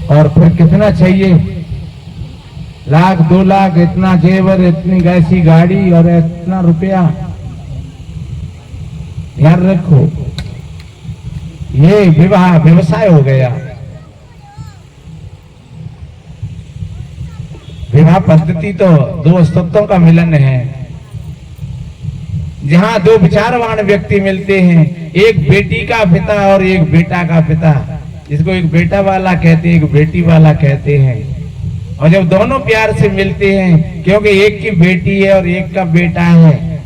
और फिर कितना चाहिए, लाख 2 लाख, इतना जेवर, इतनी ऐसी गाड़ी और इतना रुपया। ध्यान रखो, ये विवाह व्यवसाय हो गया। विवाह पद्धति तो दो अस्तित्वों का मिलन है, जहां दो विचारवान व्यक्ति मिलते हैं, एक बेटी का पिता और एक बेटा का पिता, जिसको एक बेटा वाला कहते हैं, एक बेटी वाला कहते हैं। और जब दोनों प्यार से मिलते हैं, क्योंकि एक की बेटी है और एक का बेटा है,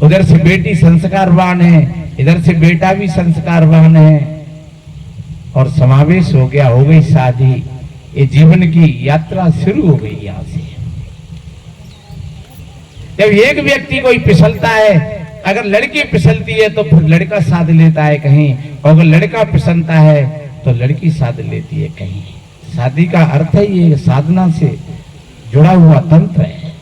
उधर से बेटी संस्कारवान है, इधर से बेटा भी संस्कारवान है, और समावेश हो गया, हो गई शादी। ये जीवन की यात्रा शुरू हो गई यहां से। जब एक व्यक्ति कोई फिसलता है, अगर लड़की फिसलती है तो फिर लड़का साथ लेता है कहीं, और अगर लड़का फिसलता है तो लड़की साथ लेती है कहीं। शादी का अर्थ है ये साधना से जुड़ा हुआ तंत्र है।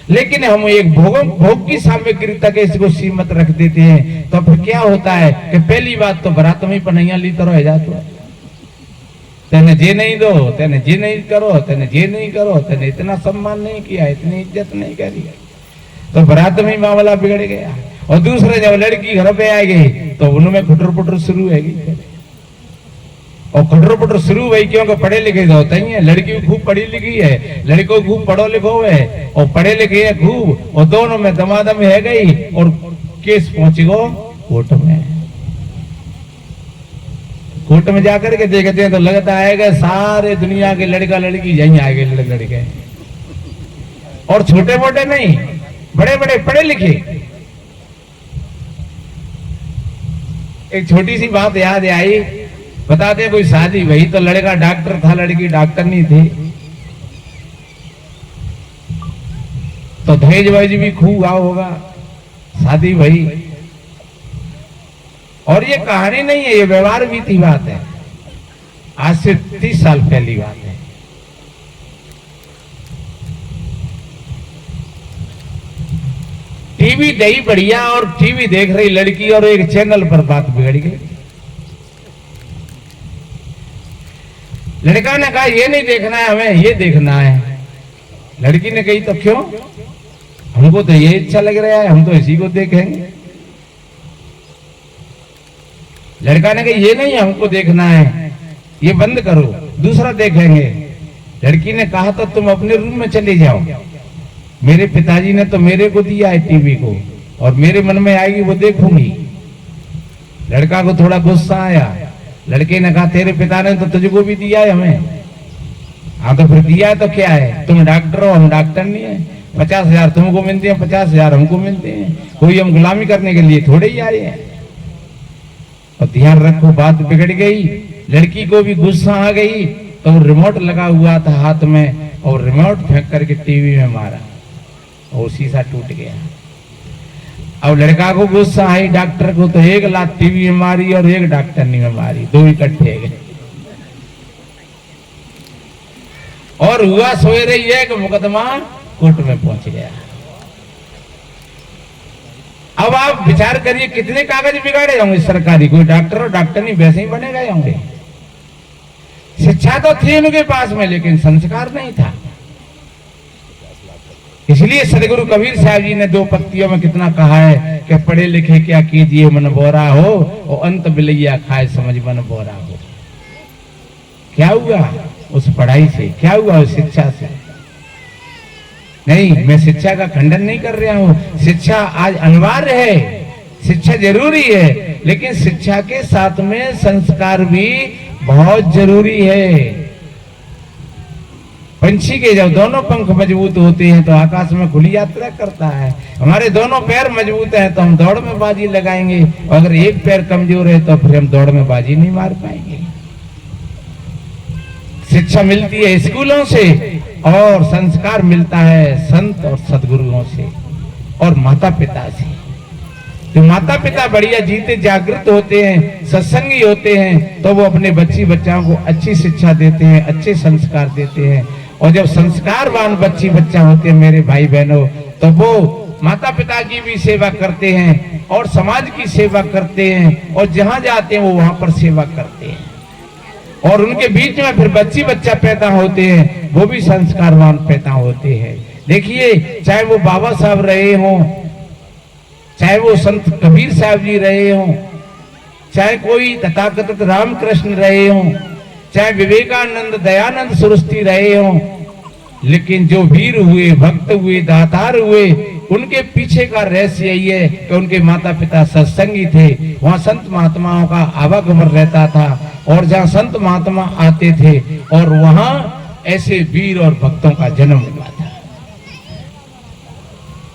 लेकिन हम एक भोग की सामग्री तक इसको सीमित रख देते हैं, तो फिर क्या होता है कि पहली बात तो बारात में पनैया ली तो रह जातो, तेने जे नहीं दो, तेने जे नहीं करो, तेने जे नहीं करो, तेने इतना सम्मान नहीं किया, इतनी इज्जत नहीं करी, तो बारात में मामला बिगड़ गया। और दूसरे जब लड़की घर पे आएगी तो उनमें खुटर पुटर शुरू होगी, और खुटर पुटर शुरू हुई क्योंकि पढ़े लिखे तो होते ही है। लड़की खूब पढ़ी लिखी है, लड़को खूब पढ़ो लिखो है, और पढ़े लिखे है खूब, और दोनों में दमादम है गई, और केस पहुंच गो कोर्ट में। कोर्ट में जाकर के देखते हैं तो लगता है सारे दुनिया के लड़का लड़की यहीं आ गए, लड़के, और छोटे मोटे नहीं, बड़े बड़े पढ़े लिखे। एक छोटी सी बात याद आई, बताते कोई शादी भई तो लड़का डॉक्टर था, लड़की डॉक्टर नहीं थी, तो दहेज वहेज भी खूब आओ होगा, शादी भई। और ये कहानी नहीं है, ये व्यवहार भी थी बात है, आज से 30 साल पहली बात है। टीवी दही बढ़िया, और टीवी देख रही लड़की, और एक चैनल पर बात बिगड़ गई। लड़का ने कहा ये नहीं देखना है, हमें ये देखना है। लड़की ने कही तो क्यों, हमको तो ये अच्छा लग रहा है, हम तो इसी को देखेंगे। लड़का ने कहा ये नहीं हमको देखना है, ये बंद करो, दूसरा देखेंगे। लड़की ने कहा तो तुम अपने रूम में चले जाओ, मेरे पिताजी ने तो मेरे को दिया है टीवी को, और मेरे मन में आएगी वो देखूंगी। लड़का को थोड़ा गुस्सा आया, लड़के ने कहा तेरे पिता ने तो तुझको भी दिया है हमें। हाँ तो फिर दिया है तो क्या है, तुम डॉक्टर हो, हम डॉक्टर नहीं है, 50,000 तुमको मिलते हैं, 50,000 हमको मिलते हैं, कोई हम गुलामी करने के लिए थोड़े ही आए हैं। और ध्यान रखो बात बिगड़ गई, लड़की को भी गुस्सा आ गई, तो रिमोट लगा हुआ था हाथ में, और रिमोट फेंक करके टीवी में मारा, और शीशा टूट गया। अब लड़का को गुस्सा आई, डॉक्टर को तो 1 लाख टीवी में मारी और 1 डॉक्टर नहीं में मारी, 2 इकट्ठे गए। और हुआ सोए रही है कि मुकदमा कोर्ट में पहुंच गया। अब आप विचार करिए कितने कागज बिगाड़े होंगे सरकारी, कोई डॉक्टर और डॉक्टर नहीं वैसे ही बने गए होंगे। शिक्षा तो थी उनके पास में, लेकिन संस्कार नहीं था। इसलिए सदगुरु कबीर साहब जी ने 2 पत्तियों में कितना कहा है कि पढ़े लिखे क्या कीजिए मन बोरा हो, और अंत बिलैया खाए समझ मन बोरा हो। क्या हुआ उस पढ़ाई से, क्या हुआ उस शिक्षा से? नहीं, मैं शिक्षा का खंडन नहीं कर रहा हूं, शिक्षा आज अनिवार्य है, शिक्षा जरूरी है, लेकिन शिक्षा के साथ में संस्कार भी बहुत जरूरी है। पंछी के जब दोनों पंख मजबूत होते हैं तो आकाश में खुली यात्रा करता है। हमारे दोनों पैर मजबूत हैं तो हम दौड़ में बाजी लगाएंगे, और अगर एक पैर कमजोर है तो फिर हम दौड़ में बाजी नहीं मार पाएंगे। शिक्षा मिलती है स्कूलों से, और संस्कार मिलता है संत और सदगुरुओं से और माता पिता से। तो माता पिता बढ़िया जीते जागृत होते हैं, सत्संगी होते हैं, तो वो अपने बच्ची बच्चाओं को अच्छी शिक्षा देते हैं, अच्छे संस्कार देते हैं। और जब संस्कारवान बच्ची बच्चा होते हैं मेरे भाई बहनों, तो वो माता पिता की भी सेवा करते हैं, और समाज की सेवा करते हैं, और जहां जाते हैं वो वहां पर सेवा करते हैं, और उनके बीच में फिर बच्चा पैदा होते हैं, वो भी संस्कारवान पैदा होते हैं। देखिए, चाहे वो बाबा साहब रहे हों, चाहे वो संत कबीर साहब जी रहे हों, चाहे कोई तथाकथित रामकृष्ण रहे हों, चाहे विवेकानंद दयानंद सरस्वती रहे हों, लेकिन जो वीर हुए, भक्त हुए, दातार हुए, उनके पीछे का रहस्य यही है कि उनके माता पिता सत्संगी थे, वहां संत महात्माओं का आवागमन रहता था, और जहां संत महात्मा आते थे और वहां ऐसे वीर और भक्तों का जन्म हुआ था।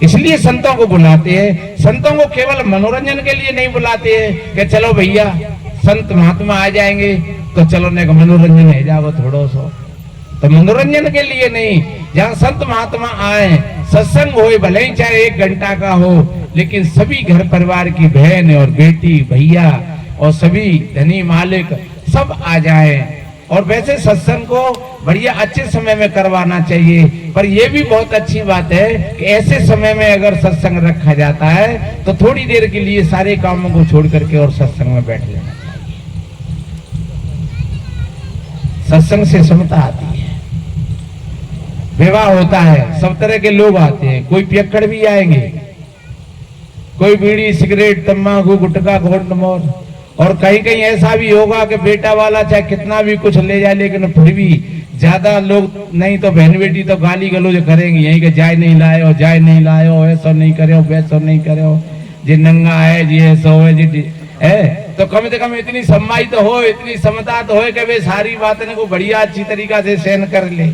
इसलिए संतों को बुलाते हैं। संतों को केवल मनोरंजन के लिए नहीं बुलाते हैं कि चलो भैया संत महात्मा आ जाएंगे तो चलो ने मनोरंजन है जाओ थोड़ा सा, तो मनोरंजन के लिए नहीं। जहाँ संत महात्मा आए, सत्संग हो, भले ही चाहे 1 घंटा का हो, लेकिन सभी घर परिवार की बहन और बेटी, भैया और सभी धनी मालिक सब आ जाए। और वैसे सत्संग को बढ़िया अच्छे समय में करवाना चाहिए, पर यह भी बहुत अच्छी बात है कि ऐसे समय में अगर सत्संग रखा जाता है तो थोड़ी देर के लिए सारे कामों को छोड़ करके और सत्संग में बैठ लेना चाहिए। सत्संग से समता आती है, विवाह होता है, सब तरह के लोग आते हैं, कोई पियक्कड़ भी आएंगे, कोई बीड़ी सिगरेट तम्बाकू गुटखा घोंट, और कहीं कहीं ऐसा भी होगा कि बेटा वाला चाहे कितना भी कुछ ले जाए, लेकिन फिर भी ज्यादा लोग नहीं तो बहन बेटी तो गाली गलौज करेंगे यही कि जाय नहीं लाए हो, जाय नहीं लाए हो, ऐसा नहीं करे हो, वैसा नहीं करे हो, जी नंगा है, जी ऐसा हो जी है। तो कम से कम इतनी सम्माई तो हो, इतनी समता तो हो कि वे सारी बातें को बढ़िया अच्छी तरीका से सहन कर ले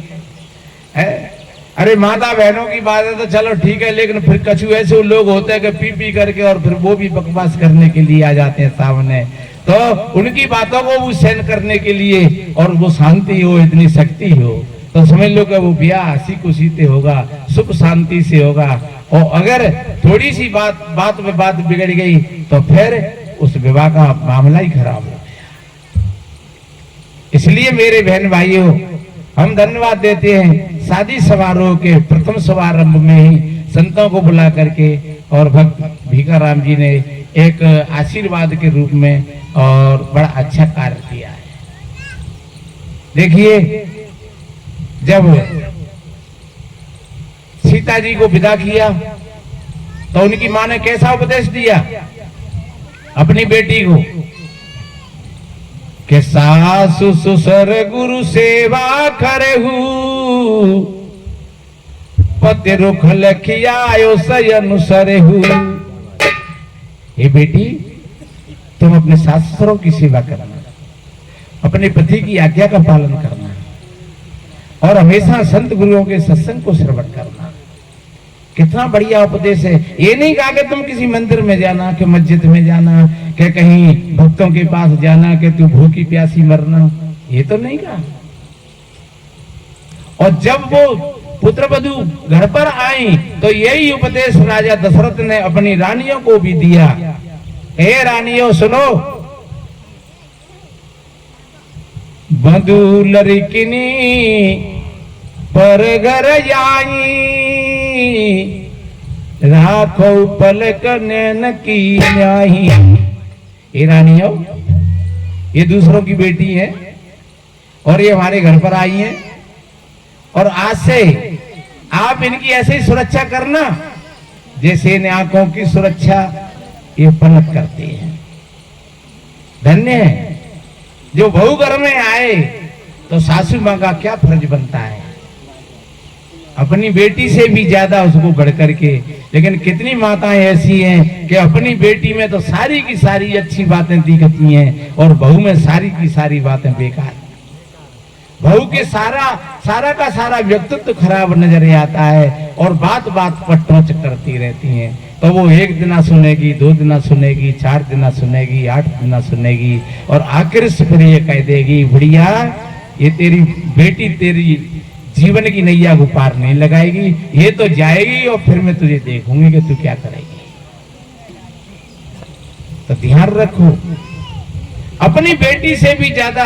है। अरे माता बहनों की बात है तो चलो ठीक है, लेकिन फिर कछु ऐसे लोग होते हैं कि पी पी करके और फिर वो भी बकवास करने के लिए आ जाते हैं सामने, तो उनकी बातों को वो सहन करने के लिए और वो शांति हो, इतनी शक्ति हो, तो समझ लो कि वो ब्याह हंसी खुशी से होगा, सुख शांति से होगा। और अगर थोड़ी सी बात में बात बिगड़ गई तो फिर उस विवाह का मामला ही खराब हो गया। इसलिए मेरे बहन भाइयों, हम धन्यवाद देते हैं शादी समारोह के प्रथम शुभारंभ में ही संतों को बुला करके, और भक्त भीखाराम जी ने एक आशीर्वाद के रूप में और बड़ा अच्छा कार्य किया है। देखिए, जब सीता जी को विदा किया तो उनकी मां ने कैसा उपदेश दिया अपनी बेटी को कि सासु ससुर गुरु सेवा करहु, पति रुख लखियायो सयनु सरहु। हे बेटी, तुम अपने सास ससुरों की सेवा करना, अपने पति की आज्ञा का पालन करना, और हमेशा संत गुरुओं के सत्संग को श्रवण करना। कितना बढ़िया उपदेश है। ये नहीं कहा कि तुम किसी मंदिर में जाना, कि मस्जिद में जाना, कि कहीं भक्तों के पास जाना, कि तू भूखी प्यासी मरना, ये तो नहीं कहा। और जब वो पुत्र वधू घर पर आई तो यही उपदेश राजा दशरथ ने अपनी रानियों को भी दिया। हे रानियों सुनो, वधू लड़किनी पर घर आई, राखो पलक नैन की न्याही। ये रानियों, ये दूसरों की बेटी है और ये हमारे घर पर आई है, और आज से आप इनकी ऐसे ही सुरक्षा करना जैसे इन आंखों की सुरक्षा ये पलक करती है। धन्य है जो बहू घर में आए तो सासू मां का क्या फर्ज बनता है, अपनी बेटी से भी ज्यादा उसको बढ़ करके। लेकिन कितनी माताएं ऐसी हैं कि अपनी बेटी में तो सारी की सारी अच्छी बातें दिखती हैं और बहू में सारी की सारी बातें बेकार। बहू के सारा का सारा व्यक्तित्व खराब नजर आता है और बात बात पर टोच करती रहती हैं। तो वो 1 दिन सुनेगी, 2 दिन सुनेगी, 4 दिन सुनेगी, 8 दिन सुनेगी, और आखिर से फिर ये कह देगी, बुढ़िया ये तेरी बेटी तेरी जीवन की नैया को पार नहीं लगाएगी, ये तो जाएगी और फिर मैं तुझे देखूंगी कि तू क्या करेगी। तो ध्यान रखो, अपनी बेटी से भी ज्यादा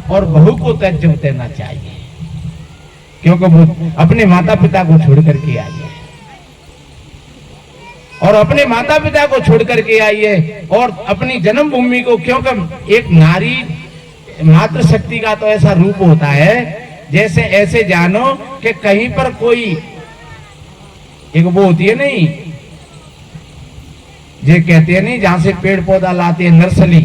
और बहू को तवज्जो देना चाहिए, क्योंकि वो अपने माता पिता को छोड़ करके आई है। और अपने माता पिता को छोड़ करके आई है और अपनी जन्मभूमि को, क्योंकि एक नारी मातृशक्ति का तो ऐसा रूप होता है, जैसे ऐसे जानो कि कहीं पर कोई एक वो होती है नहीं, ये कहते हैं नहीं, जहां से पेड़ पौधा लाते हैं नर्सरी,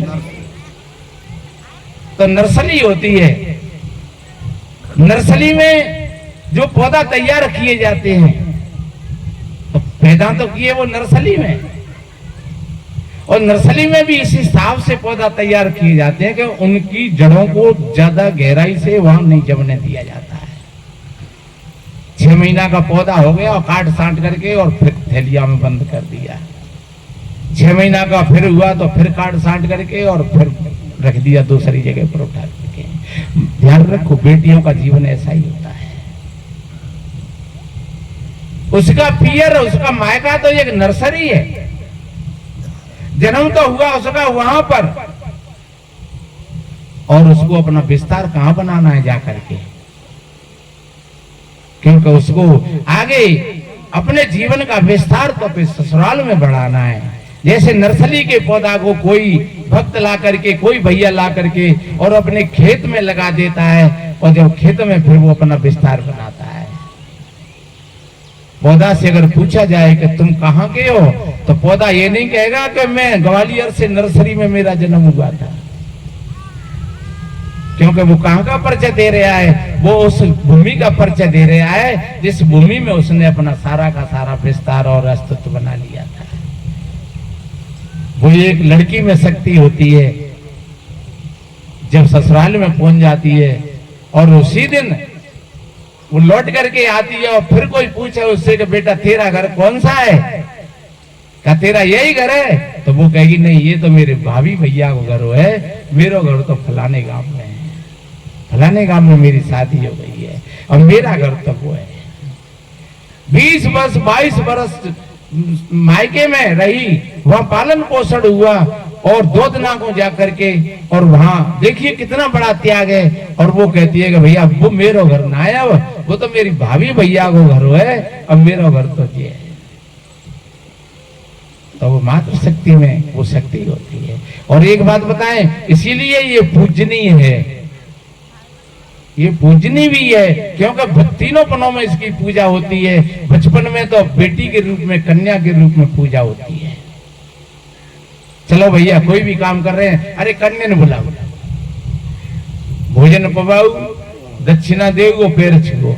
तो नर्सरी होती है। नर्सरी में जो पौधा तैयार किए जाते हैं, तो पैदा तो किए वो नर्सरी में, और नर्सरी में भी इसी हिसाब से पौधा तैयार किए जाते हैं कि उनकी जड़ों को ज्यादा गहराई से वहां नहीं जमने दिया जाता है। 6 महीना का पौधा हो गया और काट साट करके और फिर थैलिया में बंद कर दिया। 6 महीना का फिर हुआ तो फिर काट साट करके और फिर रख दिया दूसरी जगह पर उठा करके। ध्यान रखो, बेटियों का जीवन ऐसा ही होता है। उसका पियर, उसका मायका तो एक नर्सरी है। जन्म तो हुआ उसका वहां पर, और उसको अपना विस्तार कहां बनाना है जाकर के, क्योंकि उसको आगे अपने जीवन का विस्तार तो अपने ससुराल में बढ़ाना है। जैसे नर्सरी के पौधा को कोई भक्त ला करके, कोई भैया ला करके और अपने खेत में लगा देता है, और जब खेत में फिर वो अपना विस्तार बनाता है। पौधा से अगर पूछा जाए कि तुम कहाँ के हो, तो पौधा ये नहीं कहेगा कि मैं ग्वालियर से नर्सरी में मेरा जन्म हुआ था, क्योंकि वो कहाँ का परिचय दे रहा है, वो उस भूमि का परिचय दे रहा है जिस भूमि में उसने अपना सारा का सारा विस्तार और अस्तित्व बना लिया था। वो एक लड़की में शक्ति होती है, जब ससुराल में पहुंच जाती है और उसी दिन वो लौट करके आती है और फिर कोई पूछे उससे कि बेटा तेरा घर कौन सा है, क्या तेरा यही घर है, तो वो कहेगी नहीं, ये तो मेरे भाभी भैया को घर है, मेरा घर तो फलाने गांव में है, फलाने गांव में मेरी शादी हो गई है, और मेरा घर तो वो है। 20 वर्ष 22 वर्ष मायके में रही, वहां पालन पोषण हुआ, और 2 दिना को जाकर के, और वहां देखिए कितना बड़ा त्याग है, और वो कहती है कि भैया वो मेरा घर ना आया, वो तो मेरी भाभी भैया को घर है, अब मेरा घर तो ये है। तो वो मातृ शक्ति में वो शक्ति होती है। और एक बात बताएं, इसीलिए ये पूजनीय है, ये पूजनी भी है, क्योंकि तीनों पनों में इसकी पूजा होती है। बचपन में तो बेटी के रूप में, कन्या के रूप में पूजा होती है। चलो भैया कोई भी काम कर रहे हैं, अरे कन्या ने बुलाओ, भोजन पवाओ, दक्षिणा देवो, पैर छुओ।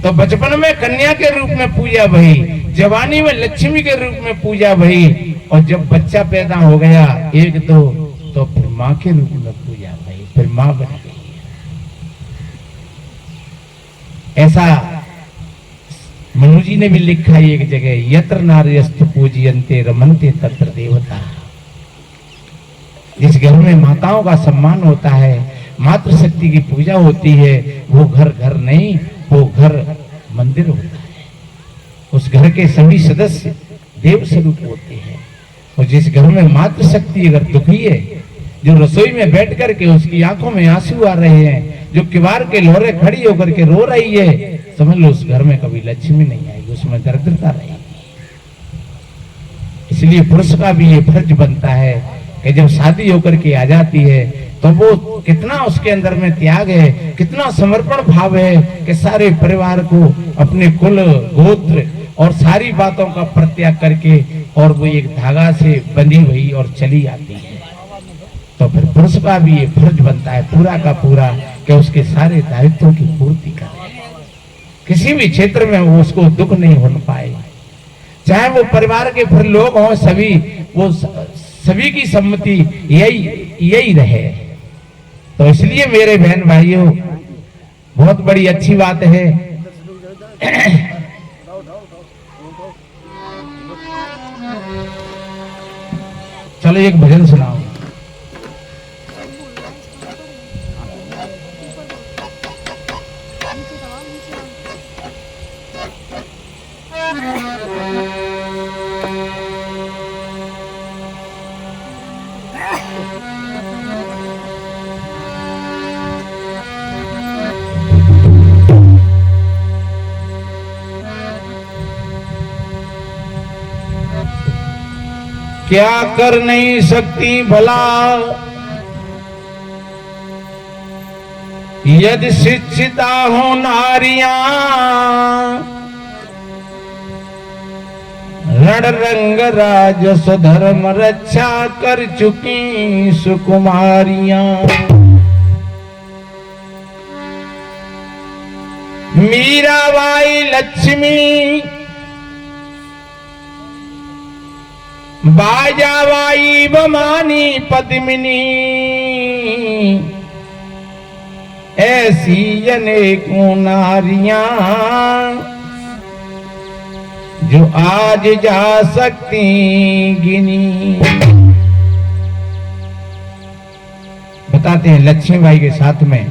तो बचपन में कन्या के रूप में पूजा भई, जवानी में लक्ष्मी के रूप में पूजा भई, और जब बच्चा पैदा हो गया एक दो, तो फिर माँ के रूप में पूजा भई, फिर माँ बन गई। ऐसा मनु जी ने भी लिखा है एक जगह, यत्र नार्यस्तु पूजयन्ते रमन्ते तत्र देवता। जिस घर में माताओं का सम्मान होता है, मातृशक्ति की पूजा होती है, वो घर घर नहीं, वो घर मंदिर होता है। उस घर के सभी सदस्य देव स्वरूप होते हैं। और जिस घर में मातृशक्ति अगर दुखी है, जो रसोई में बैठ करके उसकी आंखों में आंसू आ रहे हैं, जो किवाड़ के लोरे खड़ी होकर के रो रही है, समझ लो उस घर में कभी लक्ष्मी नहीं आएगी, उसमें दरिद्रता रहेगी। इसलिए पुरुष का भी ये फर्ज बनता है कि जब शादी होकर के आ जाती है, तो वो कितना उसके अंदर में त्याग है, कितना समर्पण भाव है कि सारे परिवार को, अपने कुल गोत्र और सारी बातों का परित्याग करके, और वो एक धागा से बंधी हुई और चली आती है। तो फिर पुरुष का भी ये फर्ज बनता है पूरा का पूरा कि उसके सारे दायित्वों की पूर्ति करे, किसी भी क्षेत्र में वो उसको दुख नहीं होने पाए। चाहे वो परिवार के फिर लोग हों, सभी वो सभी की सम्मति यही रहे। तो इसलिए मेरे बहन भाइयों, बहुत बड़ी अच्छी बात है। चलो एक भजन सुनाओ। क्या कर नहीं सकती भला, यदि शिक्षिता हो नारियां, रण रंग राज स्वधर्म रक्षा कर चुकी सुकुमारियां। मीराबाई लक्ष्मी, बाजाबाई बमानी पद्मिनी, ऐसी अनेकों नारियां जो आज जा सकती गिनी। बताते हैं लक्ष्मीबाई के साथ में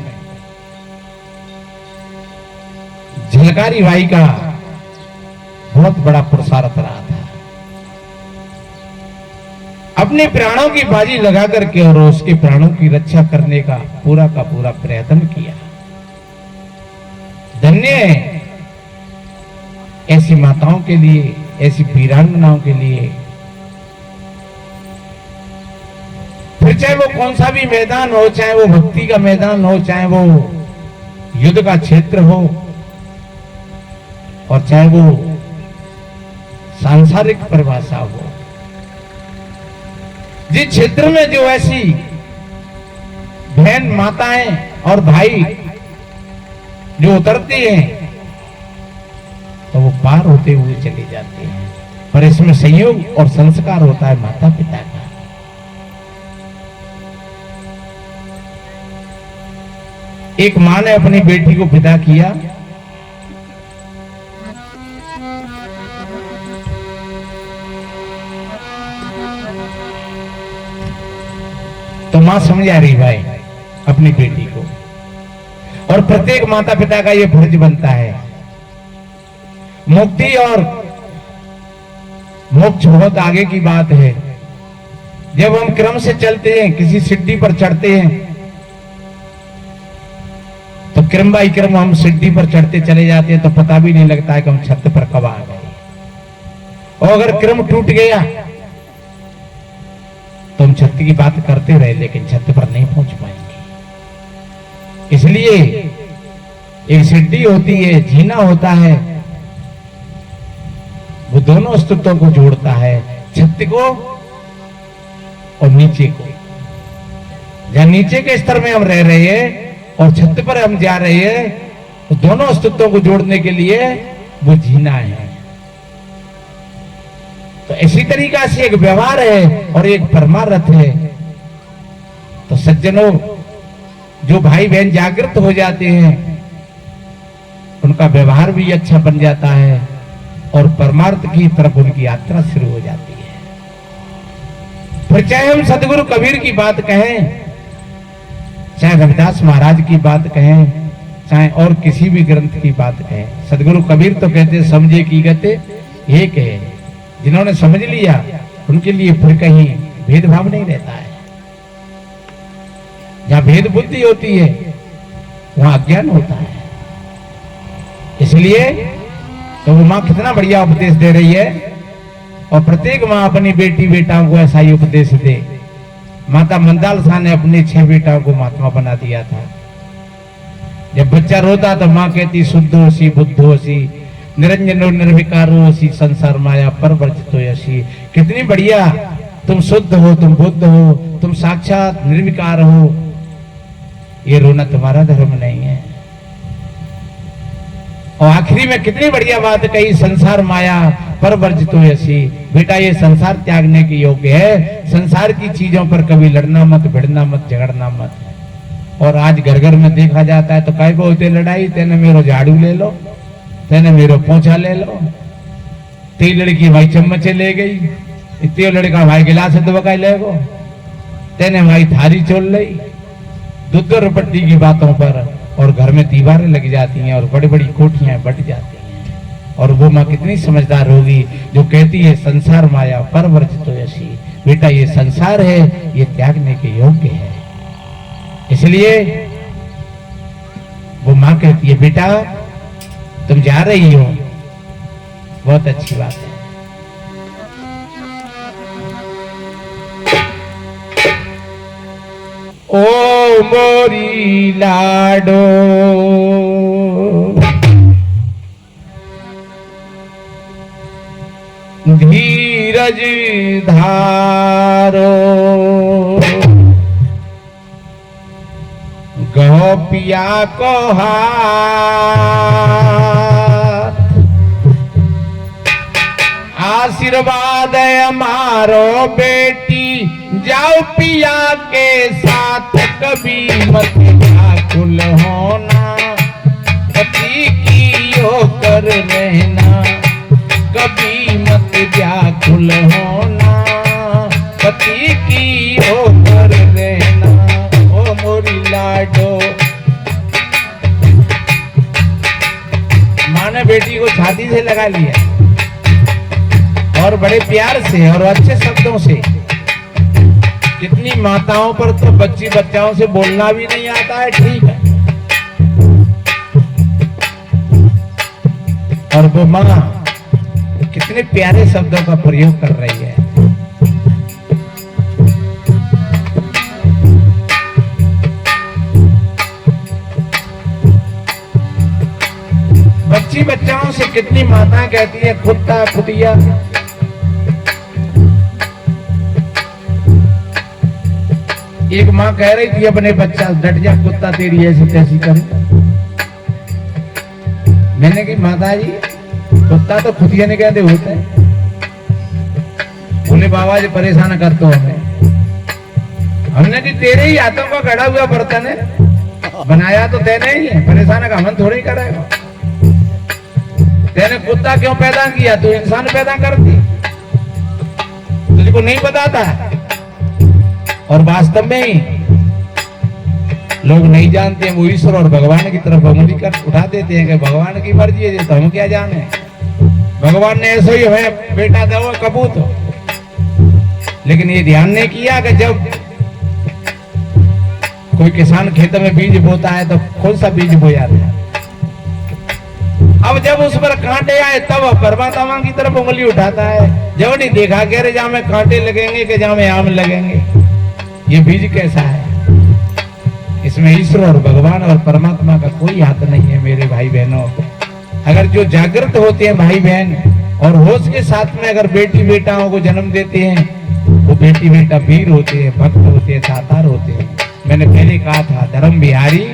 झलकारी बाई का बहुत बड़ा पुरुषार्थ रहा था। अपने प्राणों की बाजी लगा करके और उसके प्राणों की रक्षा करने का पूरा प्रयत्न किया। धन्य है ऐसी माताओं के लिए, ऐसी वीरांगनाओं के लिए। फिर चाहे वो कौन सा भी मैदान हो, चाहे वो भक्ति का मैदान हो, चाहे वो युद्ध का क्षेत्र हो, और चाहे वो सांसारिक परिभाषा हो, जिस क्षेत्र में जो ऐसी बहन माताएं और भाई जो उतरते हैं तो वो पार होते हुए चले जाते हैं। पर इसमें संयोग और संस्कार होता है माता पिता का। एक मां ने अपनी बेटी को विदा किया, तो मां समझा रही भाई अपनी बेटी को, और प्रत्येक माता पिता का यह फर्ज बनता है। मुक्ति और मोक्ष बहुत आगे की बात है। जब हम क्रम से चलते हैं, किसी सीढ़ी पर चढ़ते हैं, तो क्रम बाई क्रम हम सीढ़ी पर चढ़ते चले जाते हैं, तो पता भी नहीं लगता है कि हम छत पर कब आ गए। और अगर क्रम टूट गया तो हम छत की बात करते रहे, लेकिन छत पर नहीं पहुंच पाएंगे। इसलिए एक सीढ़ी होती है, जीना होता है, वो दोनों अस्तित्वों को जोड़ता है, छत को और नीचे को। जहां नीचे के स्तर में हम रह रहे हैं और छत पर हम जा रहे हैं, तो दोनों अस्तित्वों को जोड़ने के लिए वो जीना है। तो इसी तरीका से एक व्यवहार है और एक परमार्थ है। तो सज्जनों, जो भाई बहन जागृत हो जाते हैं, उनका व्यवहार भी अच्छा बन जाता है और परमार्थ की तरफ उनकी यात्रा शुरू हो जाती है। फिर चाहे हम सदगुरु कबीर की बात कहें, चाहे रविदास महाराज की बात कहें, चाहे और किसी भी ग्रंथ की बात कहें, सदगुरु कबीर तो कहते समझे की गते एक है। जिन्होंने समझ लिया उनके लिए फिर कहीं भेदभाव नहीं रहता है। जहां भेद बुद्धि होती है वहां अज्ञान होता है। इसलिए तो वो मां कितना बढ़िया उपदेश दे रही है, और प्रत्येक मां अपनी बेटी बेटाओं को ऐसा ही उपदेश दे। माता मंदाल शाह ने अपने 6 बेटाओं को महात्मा बना दिया था। जब बच्चा रोता तो मां कहती शुद्धोसी बुद्धोसी निरंजनो निर्विकारोसी संसार माया परवर्जितो यसी। कितनी बढ़िया, तुम शुद्ध हो, तुम बुद्ध हो, तुम साक्षात निर्विकार हो, ये रोना तुम्हारा धर्म नहीं है। और आखिरी में कितनी बढ़िया बात कही, संसार माया परवर्जितो यसी। बेटा ये संसार त्यागने के योग्य है, संसार की चीजों पर कभी लड़ना मत, भिड़ना मत, झगड़ना मत। और आज घर घर में देखा जाता है तो कई बोलते लड़ाई, तेने मेरो झाड़ू ले लो, तेने मेरो पोछा ले लो, ती लड़की भाई चम्मचे ले गई, इतने लड़का भाई गिलास दबकाई ले गो, तेने भाई थारी चोल ली। दूध रुपट्टी की बातों पर और घर में दीवारें लग जाती हैं और बड़ी बड़ी कोठियां बढ़ जाती हैं। और वो माँ कितनी समझदार होगी जो कहती है संसार माया परवर्जितो यसी। बेटा ये संसार है, ये त्यागने के योग्य है। इसलिए वो माँ कहती है बेटा तुम जा रही हो, बहुत अच्छी बात है, मोरी लाडो। धीरज धारो गोपिया को हाथ, आशीर्वाद हमारो बेटी जाओ पिया के साथ। कभी मत व्याकुल होना, पति की यो कर रहना। कभी मत व्याकुल होना, पति की यो कर रहना। ओ मोरी लाडो। माँ ने बेटी को छाती से लगा लिया और बड़े प्यार से और अच्छे शब्दों से। कितनी माताओं पर तो बच्ची बच्चाओं से बोलना भी नहीं आता है, ठीक है, और वो माँ कितने प्यारे शब्दों का प्रयोग कर रही है। बच्ची बच्चाओं से कितनी माताएं कहती है कुत्ता कुतिया। एक माँ कह रही थी अपने बच्चा, डट जा कुत्ता तेरी ऐसी तैसी करे। मैंने कही माता जी कुत्ता तो खुदिया ने कहते होते हैं। बोले बाबा जी परेशान कर तो हमें। हमने कि तेरे ही हाथों का गढ़ा हुआ बर्तन है, बनाया तो तेने ही है, परेशान का मन थोड़ी करेगा। तेने कुत्ता क्यों पैदा किया, तू इंसान पैदा कर दी, तुझको नहीं बताता है। और वास्तव में ही लोग नहीं जानते हैं, वो ईश्वर और भगवान की तरफ उंगली कर उठा देते हैं कि भगवान की मर्जी है, तो हम क्या जाने। भगवान ने ऐसे ही हमें बेटा दो कबूत, लेकिन ये ध्यान नहीं किया कि जब कोई किसान खेत में बीज बोता है तो कौन सा बीज बोया था। अब जब उस पर कांटे आए तब परमात्मा की तरफ उंगली उठाता है। जब नहीं देखा कह रहे जहां में कांटे लगेंगे कि जहां में आम लगेंगे, ये बीज कैसा है। इसमें ईश्वर और भगवान और परमात्मा का कोई हाथ नहीं है मेरे भाई बहनों। अगर जो जागृत होते हैं भाई बहन और होश के साथ में अगर बेटी बेटाओं को जन्म देते हैं, वो बेटी बेटा वीर होते हैं, भक्त होते हैं, दातार होते हैं। मैंने पहले कहा था धर्म बिहारी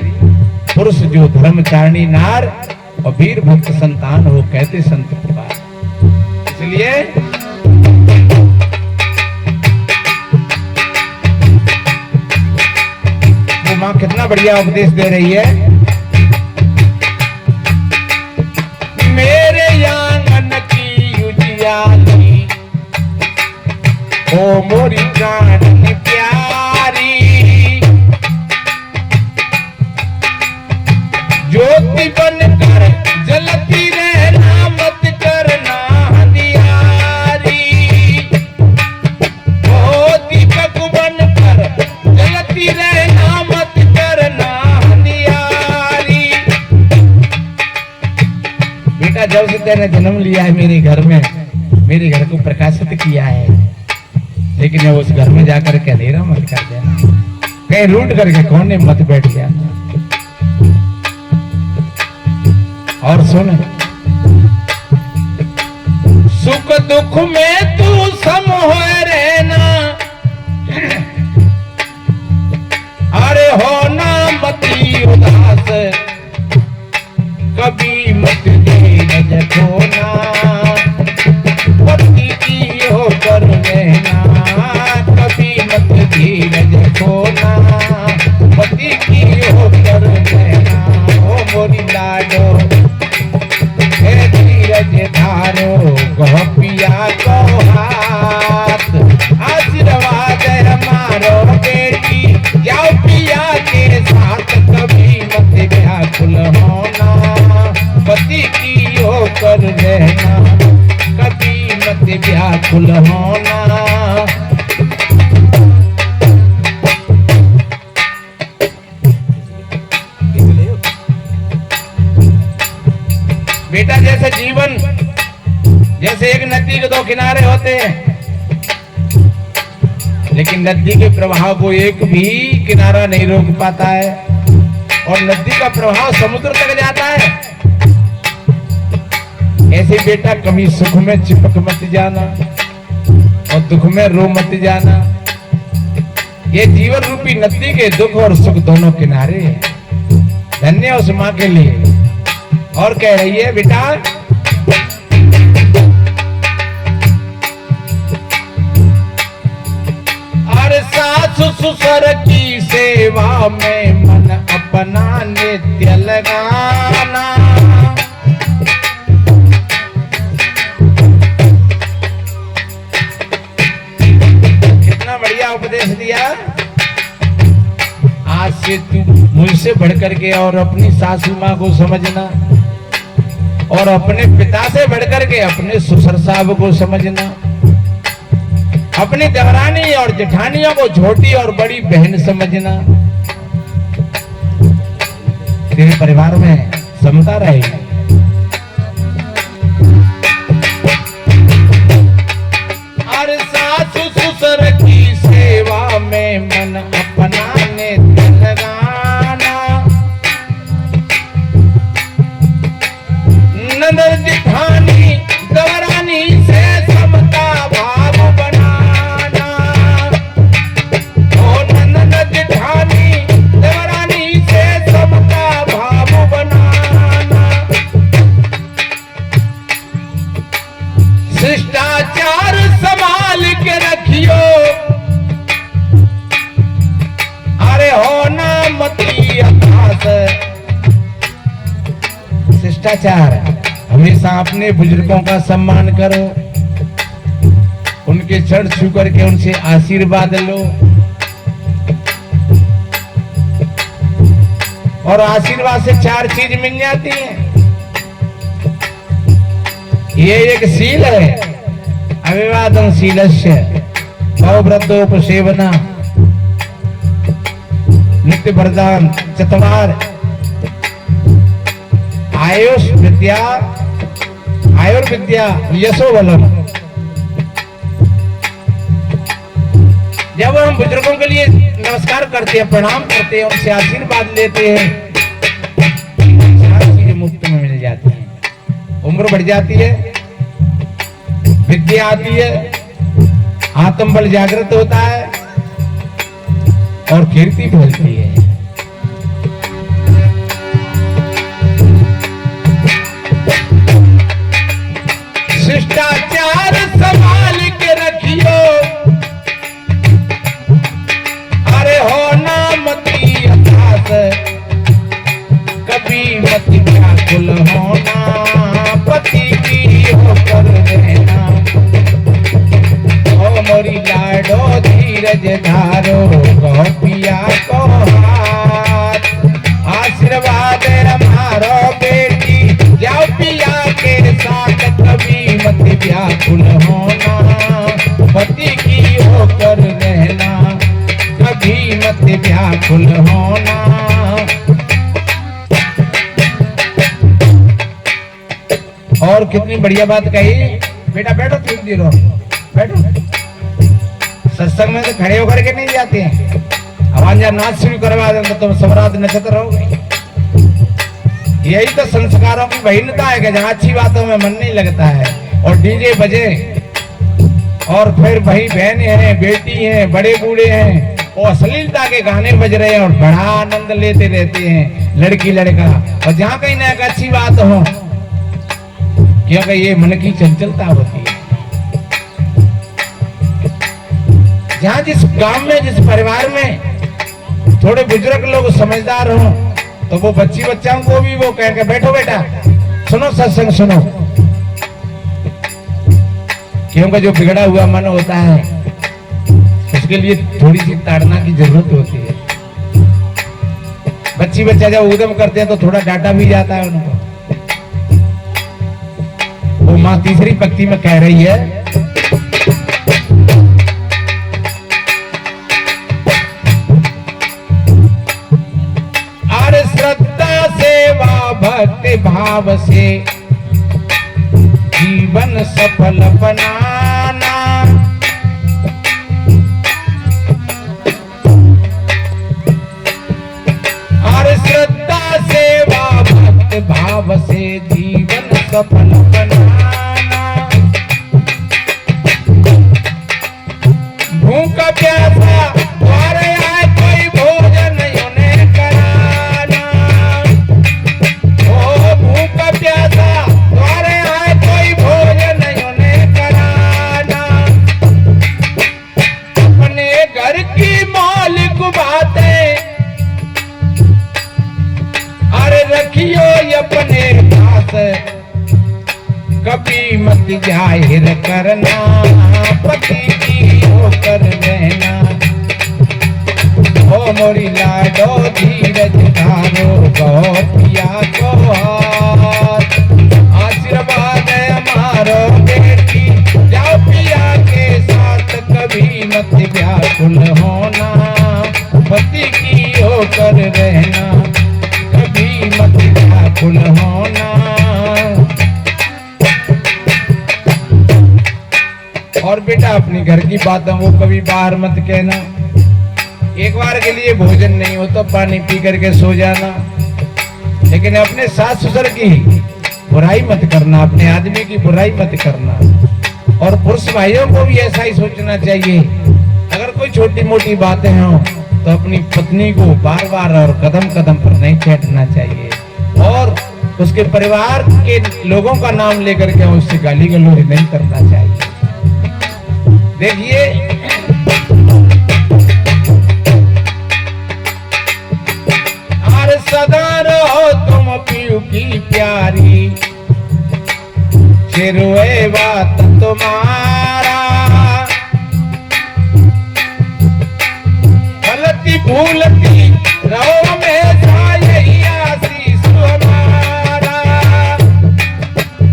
पुरुष जो धर्मचारिणी नार और वीर भक्त संतान हो कहते संत पुकार। इसलिए वो माँ कितना बढ़िया उपदेश दे रही है। मेरे आंगन की उजियाली ओ मोरी प्राण प्यारी, ज्योति बनकर जलती रहना मत करना अंधियारी। ओ दीपक बनकर जलती रहना मत करना अंधियारी। बेटा जब से तेने जन्म लिया है मेरे घर में, मेरे घर को प्रकाशित किया है, लेकिन अब उस घर में जाकर के अंधेरा मत कर देना, कहीं रूट करके कोने मत बैठ जाना। और सुन, सुख दुख में तू सम हो रहना, अरे होना मती उदास, कभी मत धीरज खोना, पति की होकर रहना, कभी मत धीरज खोना, पति की होकर रहना। ओ मोरी लाडो धीरज धारो गोपिया को हाथ, आशीर्वाद हमारो बेटी जाओ पिया के साथ। कभी मत व्याकुल होना, पति की होकर रहना, कभी मत व्याकुल होना। बेटा जैसे जीवन जैसे एक नदी के दो किनारे होते हैं, लेकिन नदी के प्रवाह को एक भी किनारा नहीं रोक पाता है और नदी का प्रभाव समुद्र तक जाता है। ऐसे बेटा कभी सुख में चिपक मत जाना और दुख में रो मत जाना। ये जीवन रूपी नदी के दुख और सुख दोनों किनारे हैं। धन्य उस माँ के लिए। और कह रही है बेटा, अरे सास ससुर की सेवा में मन अपना नित्य लगाना। कितना बढ़िया उपदेश दिया। आज से तू मुझसे बढ़कर के और अपनी सासू माँ को समझना और अपने पिता से बढ़कर के अपने ससुर साहब को समझना। अपनी देवरानी और जेठानियों को छोटी और बड़ी बहन समझना। तेरे परिवार में समता रहेगी। और सासु ससुर की सेवा में मन अपना नित्य लगाना। ननद जेठानी देवरानी से समता भाव बनाना। ओ ननद जेठानी देवरानी से समता भाव बनाना। शिष्टाचार संभाल के रखियो, अरे होना मती अभ्यास। शिष्टाचार, हमेशा अपने बुजुर्गों का सम्मान करो, उनके चरण छू करके उनसे आशीर्वाद लो। और आशीर्वाद से 4 चीज मिल जाती हैं। ये एक शील है, अविवादं शीलस्य गौवृद्धोपसेवना नित्य वरदान चतवार आयुर्विद्या यशो बलम। जब हम बुजुर्गों के लिए नमस्कार करते हैं, प्रणाम करते हैं, उनसे आशीर्वाद लेते हैं, 4 चीजें मुफ्त में मिल जाती हैं। उम्र बढ़ जाती है, विद्या आती है, आत्मबल जागृत होता है और कीर्ति फैलती है। शिष्टाचार संभाल के रखियो, अरे होना मती अभ्यास। कभी मत व्याकुल होना, पति की होकर रहना। ओ मोरी लाडो धीरज धारो, कहो पिया को हाथ। आशीर्वाद हमारो बेटी, जाओ पिया के साथ। कभी मत व्याकुल होना, पति की होकर रहना। कभी मत व्याकुल होना। और कितनी बढ़िया बात कही। बेटा बैठो, थोड़ी देर और बैठो। सत्संग में तो खड़े होकर के नहीं जाते हैं। आवाज नाच शुरू करवा दें तो तुम सबरात नचत रहोगे। यही तो संस्कारों की भिन्नता है कि जहाँ अच्छी बातों में मन नहीं लगता है और डीजे बजे और फिर भाई बहनें हैं, बेटी हैं, बड़े बूढ़े हैं, वो अश्लीलता के गाने बज रहे हैं और बड़ा आनंद लेते रहते हैं लड़की लड़का। और जहाँ कहीं ना अच्छी बात हो, क्योंकि ये मन की चंचलता होती है। जहाँ जिस गांव में, जिस परिवार में थोड़े बुजुर्ग लोग समझदार हों, तो वो बच्चों को भी वो कह के बैठो बेटा सुनो, सत्संग सुनो। क्योंकि जो बिगड़ा हुआ मन होता है उसके लिए थोड़ी सी ताड़ना की जरूरत होती है। बच्चा जब उद्यम करते हैं तो थोड़ा डांटा भी जाता है उनको। वो माँ तीसरी पंक्ति में कह रही है, अरे श्रद्धा सेवा भक्ति भाव से जीवन सफल बनाना। सफल बनाना। भूखा प्यासा द्वारे आए कोई भोजन उन्हें कराना। ओ भूखा प्यासा द्वारे आए कोई भोजन उन्हें कराना। अपने घर की मौलिक बातें अरे रखियो अपने पास, कभी मत जाहिर करना, पति की होकर रहना। ओ मोरी लाडो धीरज धारो गोपिया को हाथ, आशीर्वाद हमारो बेटी जाओ पिया के साथ, कभी मत व्याकुल होना, पति की होकर रहना, कभी मत व्याकुल होना। और बेटा अपने घर की बातों को कभी बाहर मत कहना। एक बार के लिए भोजन नहीं हो तो पानी पी करके सो जाना, लेकिन अपने सास ससुर की बुराई मत करना, अपने आदमी की बुराई मत करना। और पुरुष भाइयों को भी ऐसा ही सोचना चाहिए, अगर कोई छोटी मोटी बातें हों तो अपनी पत्नी को बार बार और कदम कदम पर नहीं छेड़ना चाहिए, और उसके परिवार के लोगों का नाम लेकर के उससे गाली गलौज नहीं करना चाहिए। देखिए अरे सदा रहो तुम पीयू की प्यारी, चिरुए बात तुम्हारा, गलती भूलती रहो हमेशा यही आशीष हमारा।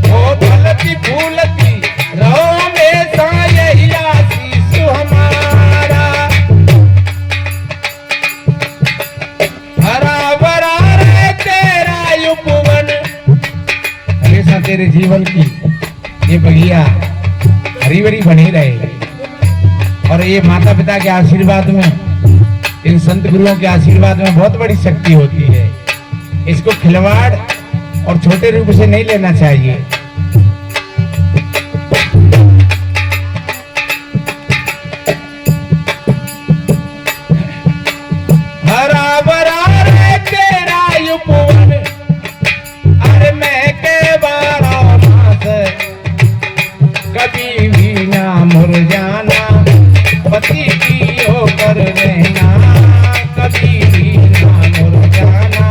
ओ गलती भूलती रहो हमेशा यही आशीष हमारा। हरा भरा रहे तेरा उपवन, हमेशा तेरे जीवन की ये बगिया हरी भरी बनी रहे। और ये माता पिता के आशीर्वाद में, इन संत गुरुओं के आशीर्वाद में बहुत बड़ी शक्ति होती है। इसको खिलवाड़ और छोटे रूप से नहीं लेना चाहिए। हरा भरा रे तेरा उपवन, अरे मैं के बारह मास, कभी भी ना मुरझाना, पति की होकर रहना, कभी भी ना मुरझाना।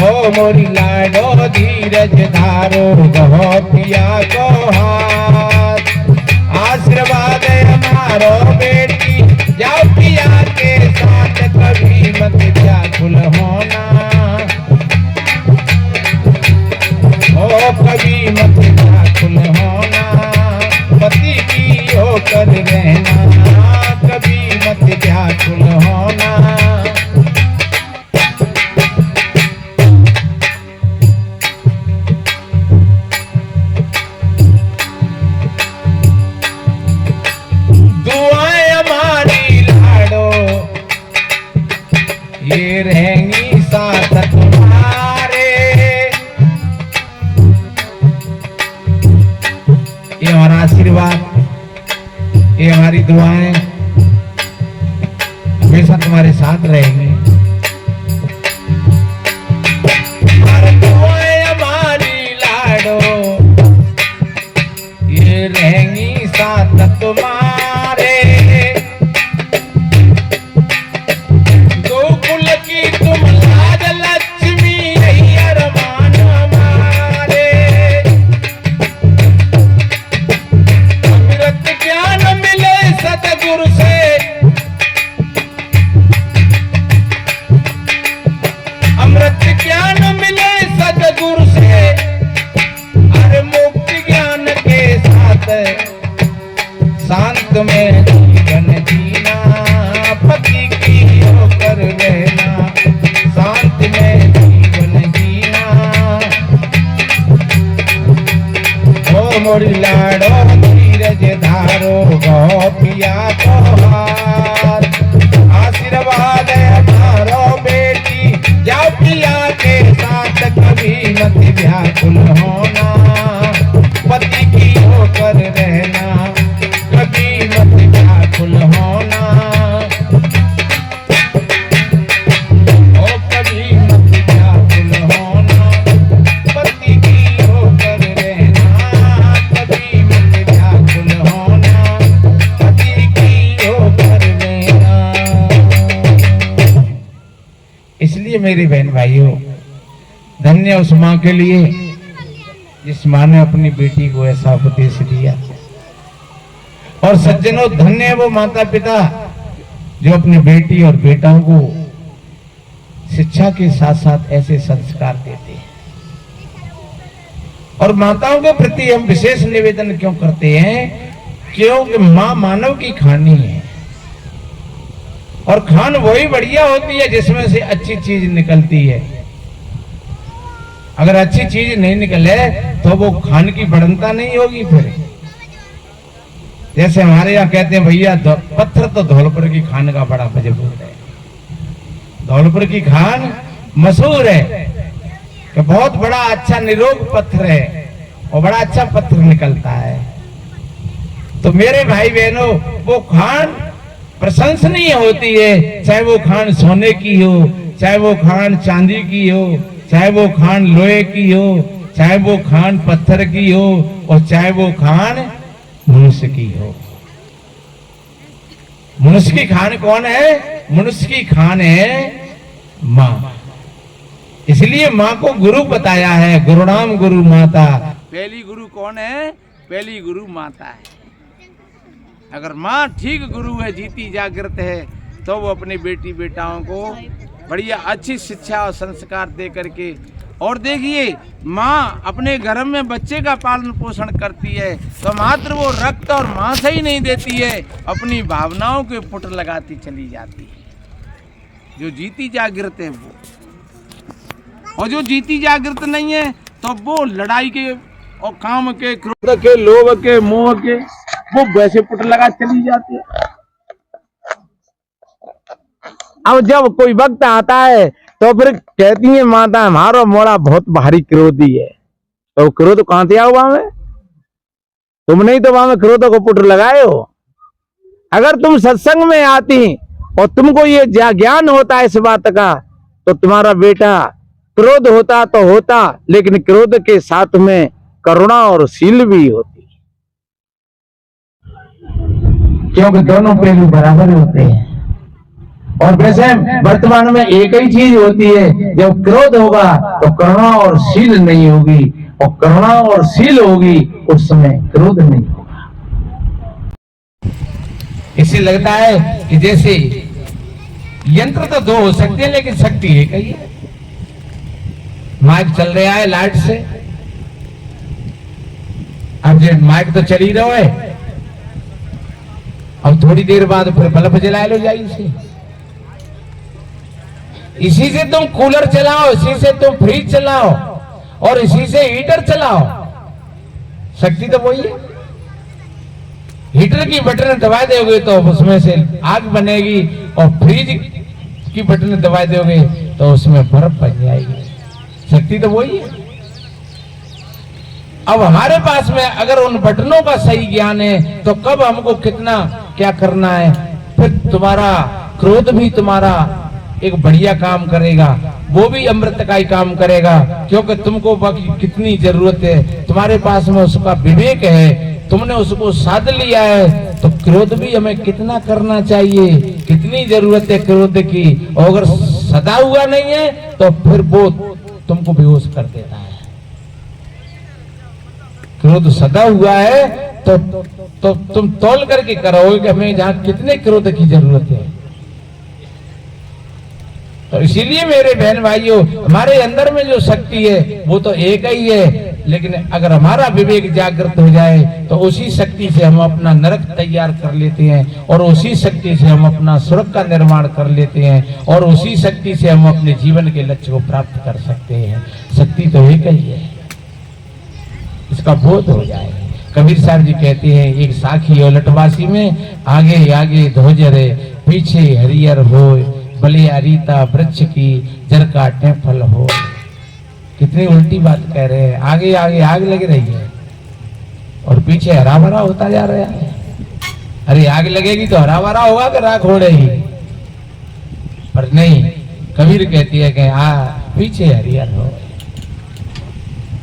ओ मोरी लाडो धीरज धारो गोपिया को हाथ, आशीर्वाद हमारो बेटी जाओ पिया के साथ, कभी मत व्याकुल होना, ओ कभी मत व्याकुल होना, पति की होकर रहना, कभी मत व्याकुल होना। दुआएं हमारी लाडो ये रहेंगी साथ तुम्हारे, ये हमारा आशीर्वाद, ये हमारी दुआएं हमेशा तुम्हारे साथ रहेंगी। दुआएं हमारी लाडो ये रहेंगी साथ तुम्हारे, गोकुल की तुम लाज लक्ष्मी यही अरमान हमारे। अमृत ज्ञान मिले सतगुरु से, अमृत ज्ञान मिले सतगुरु से, अरे मुक्ति ज्ञान के साथ शांत में जीवन जीना, पति की होकर रहना, शांत में जीवन जीना। ओ मोरी लाडो धीरज धारो गोपिया को हाथ, आशीर्वाद हमारो बेटी जाओ पिया के साथ, व्याकुल होना, पति की होकर रहना, कभी मत व्याकुल होना, ओ कभी मत व्याकुल होना, पति की होकर रहना, कभी मत व्याकुल होना, पति की होकर रहना। इसलिए मेरे बहन भाइयों, धन्य उस माँ के लिए जिस माँ ने अपनी बेटी को ऐसा उपदेश दिया, और सज्जनों धन्य है वो माता पिता जो अपनी बेटी और बेटाओं को शिक्षा के साथ साथ ऐसे संस्कार देते हैं। और माताओं के प्रति हम विशेष निवेदन क्यों करते हैं? क्योंकि माँ मानव की खानी है, और खान वही बढ़िया होती है जिसमें से अच्छी चीज निकलती है। अगर अच्छी चीज नहीं निकले तो वो खान की बढ़ंता नहीं होगी। फिर जैसे हमारे यहाँ कहते हैं भैया पत्थर तो धौलपुर की खान का बड़ा मजबूत है, धौलपुर की खान मशहूर है कि बहुत बड़ा अच्छा निरोग पत्थर है और बड़ा अच्छा पत्थर निकलता है। तो मेरे भाई बहनों, वो खान प्रशंसनीय होती है, चाहे वो खान सोने की हो, चाहे वो खान चांदी की हो, चाहे वो खान लोहे की हो, चाहे वो खान पत्थर की हो, और चाहे वो खान मनुष्य की हो। मनुष्य की खान कौन है? मनुष्य की खान है माँ। इसलिए माँ को गुरु बताया है, गुरुनाम गुरु माता। पहली गुरु कौन है? पहली गुरु माता है। अगर माँ ठीक गुरु है, जीती जागृत है, तो वो अपनी बेटी बेटाओं को बढ़िया अच्छी शिक्षा और संस्कार दे करके, और देखिए माँ अपने घर में बच्चे का पालन पोषण करती है तो मात्र वो रक्त और मांस ही नहीं देती है, अपनी भावनाओं के पुट लगाती चली जाती है। जो जीती जागृत है वो, और जो जीती जागृत नहीं है तो वो लड़ाई के और काम के, क्रोध के, लोभ के, मोह के, वो वैसे पुट लगा चली जाती है। अब जब कोई वक्त आता है तो फिर कहती है माता हमारा मोड़ा बहुत भारी क्रोधी है। तो क्रोध कहां से आओ? में तुम नहीं तो वहां में क्रोध को पुट लगाए हो। अगर तुम सत्संग में आती और तुमको ये ज्ञान होता है इस बात का, तो तुम्हारा बेटा क्रोध होता तो होता, लेकिन क्रोध के साथ में करुणा और शील भी होती, क्योंकि दोनों पहलू बराबर होते हैं। और वैसे वर्तमान में एक ही चीज होती है, जब क्रोध होगा तो करुणा और शील नहीं होगी, और करुणा और शील होगी उस समय क्रोध नहीं होगा। इससे लगता है कि जैसे यंत्र तो दो हो सकते हैं लेकिन शक्ति एक ही है। माइक चल रहा है लाइट से, अब जो माइक तो चल ही रहा है, अब थोड़ी देर बाद फिर बल्ब जला लो जाइए से। इसी से तुम कूलर चलाओ, इसी से तुम फ्रिज चलाओ, और इसी से हीटर चलाओ, शक्ति तो वही है। हीटर की बटन दबा दोगे तो उसमें से आग बनेगी, और फ्रिज की बटन दबा दोगे तो उसमें बर्फ बन जाएगी, शक्ति तो वही है। अब हमारे पास में अगर उन बटनों का सही ज्ञान है तो कब हमको कितना क्या करना है, फिर तुम्हारा क्रोध भी तुम्हारा एक बढ़िया काम करेगा, वो भी अमृत का ही काम करेगा, क्योंकि तुमको कितनी जरूरत है, तुम्हारे पास में उसका विवेक है, तुमने उसको साध लिया है। तो क्रोध भी हमें कितना करना चाहिए, कितनी जरूरत है क्रोध की, और अगर सदा हुआ नहीं है तो फिर वो तुमको बेहोश कर देता है। क्रोध सदा हुआ है तो तुम तौल करके करोगे कि हमें जहां कितने क्रोध की जरूरत है। तो इसीलिए मेरे बहन भाइयों, हमारे अंदर में जो शक्ति है वो तो एक ही है, लेकिन अगर हमारा विवेक जागृत हो जाए तो उसी शक्ति से हम अपना नरक तैयार कर लेते हैं, और उसी शक्ति से हम अपना स्वर्ग का निर्माण कर लेते हैं, और उसी शक्ति से हम अपने जीवन के लक्ष्य को प्राप्त कर सकते हैं। शक्ति तो एक ही है, इसका बोध हो जाए। कबीर साहब जी कहते हैं, एक साखी ओलटवासी में आगे आगे ध्वजरे पीछे हरियर हो, बलिया रीता वृक्ष की जर काटे फल हो। कितनी उल्टी बात कह रहे हैं। आगे आगे आग लग रही है और पीछे हरा भरा होता जा रहा है। अरे आग लगेगी तो हरा भरा होगा कि राख उड़ेगी? पर नहीं, कबीर कहती है कि पीछे हरियर हो।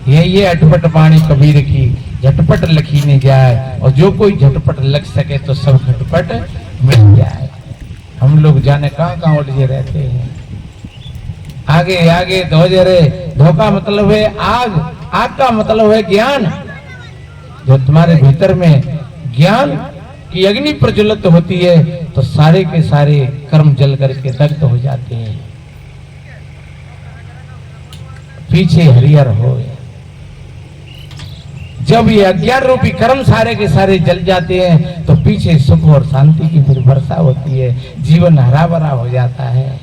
ये अटपट वाणी कबीर की, झटपट लखी नहीं जाए, और जो कोई झटपट लग सके तो सब खटपट मिट जाए। हम लोग जाने कहाँ उलझे रहते हैं। आगे आगे धोजे रे, धोखा मतलब है आग, आग का मतलब है ज्ञान। जो तुम्हारे भीतर में ज्ञान की अग्नि प्रज्वलित होती है तो सारे के सारे कर्म जल करके दग्ध हो जाते हैं। पीछे हरियर हो। जब ये अज्ञान रूपी कर्म सारे के सारे जल जाते हैं तो पीछे सुख और शांति की फिर वर्षा होती है, जीवन हरा भरा हो जाता है।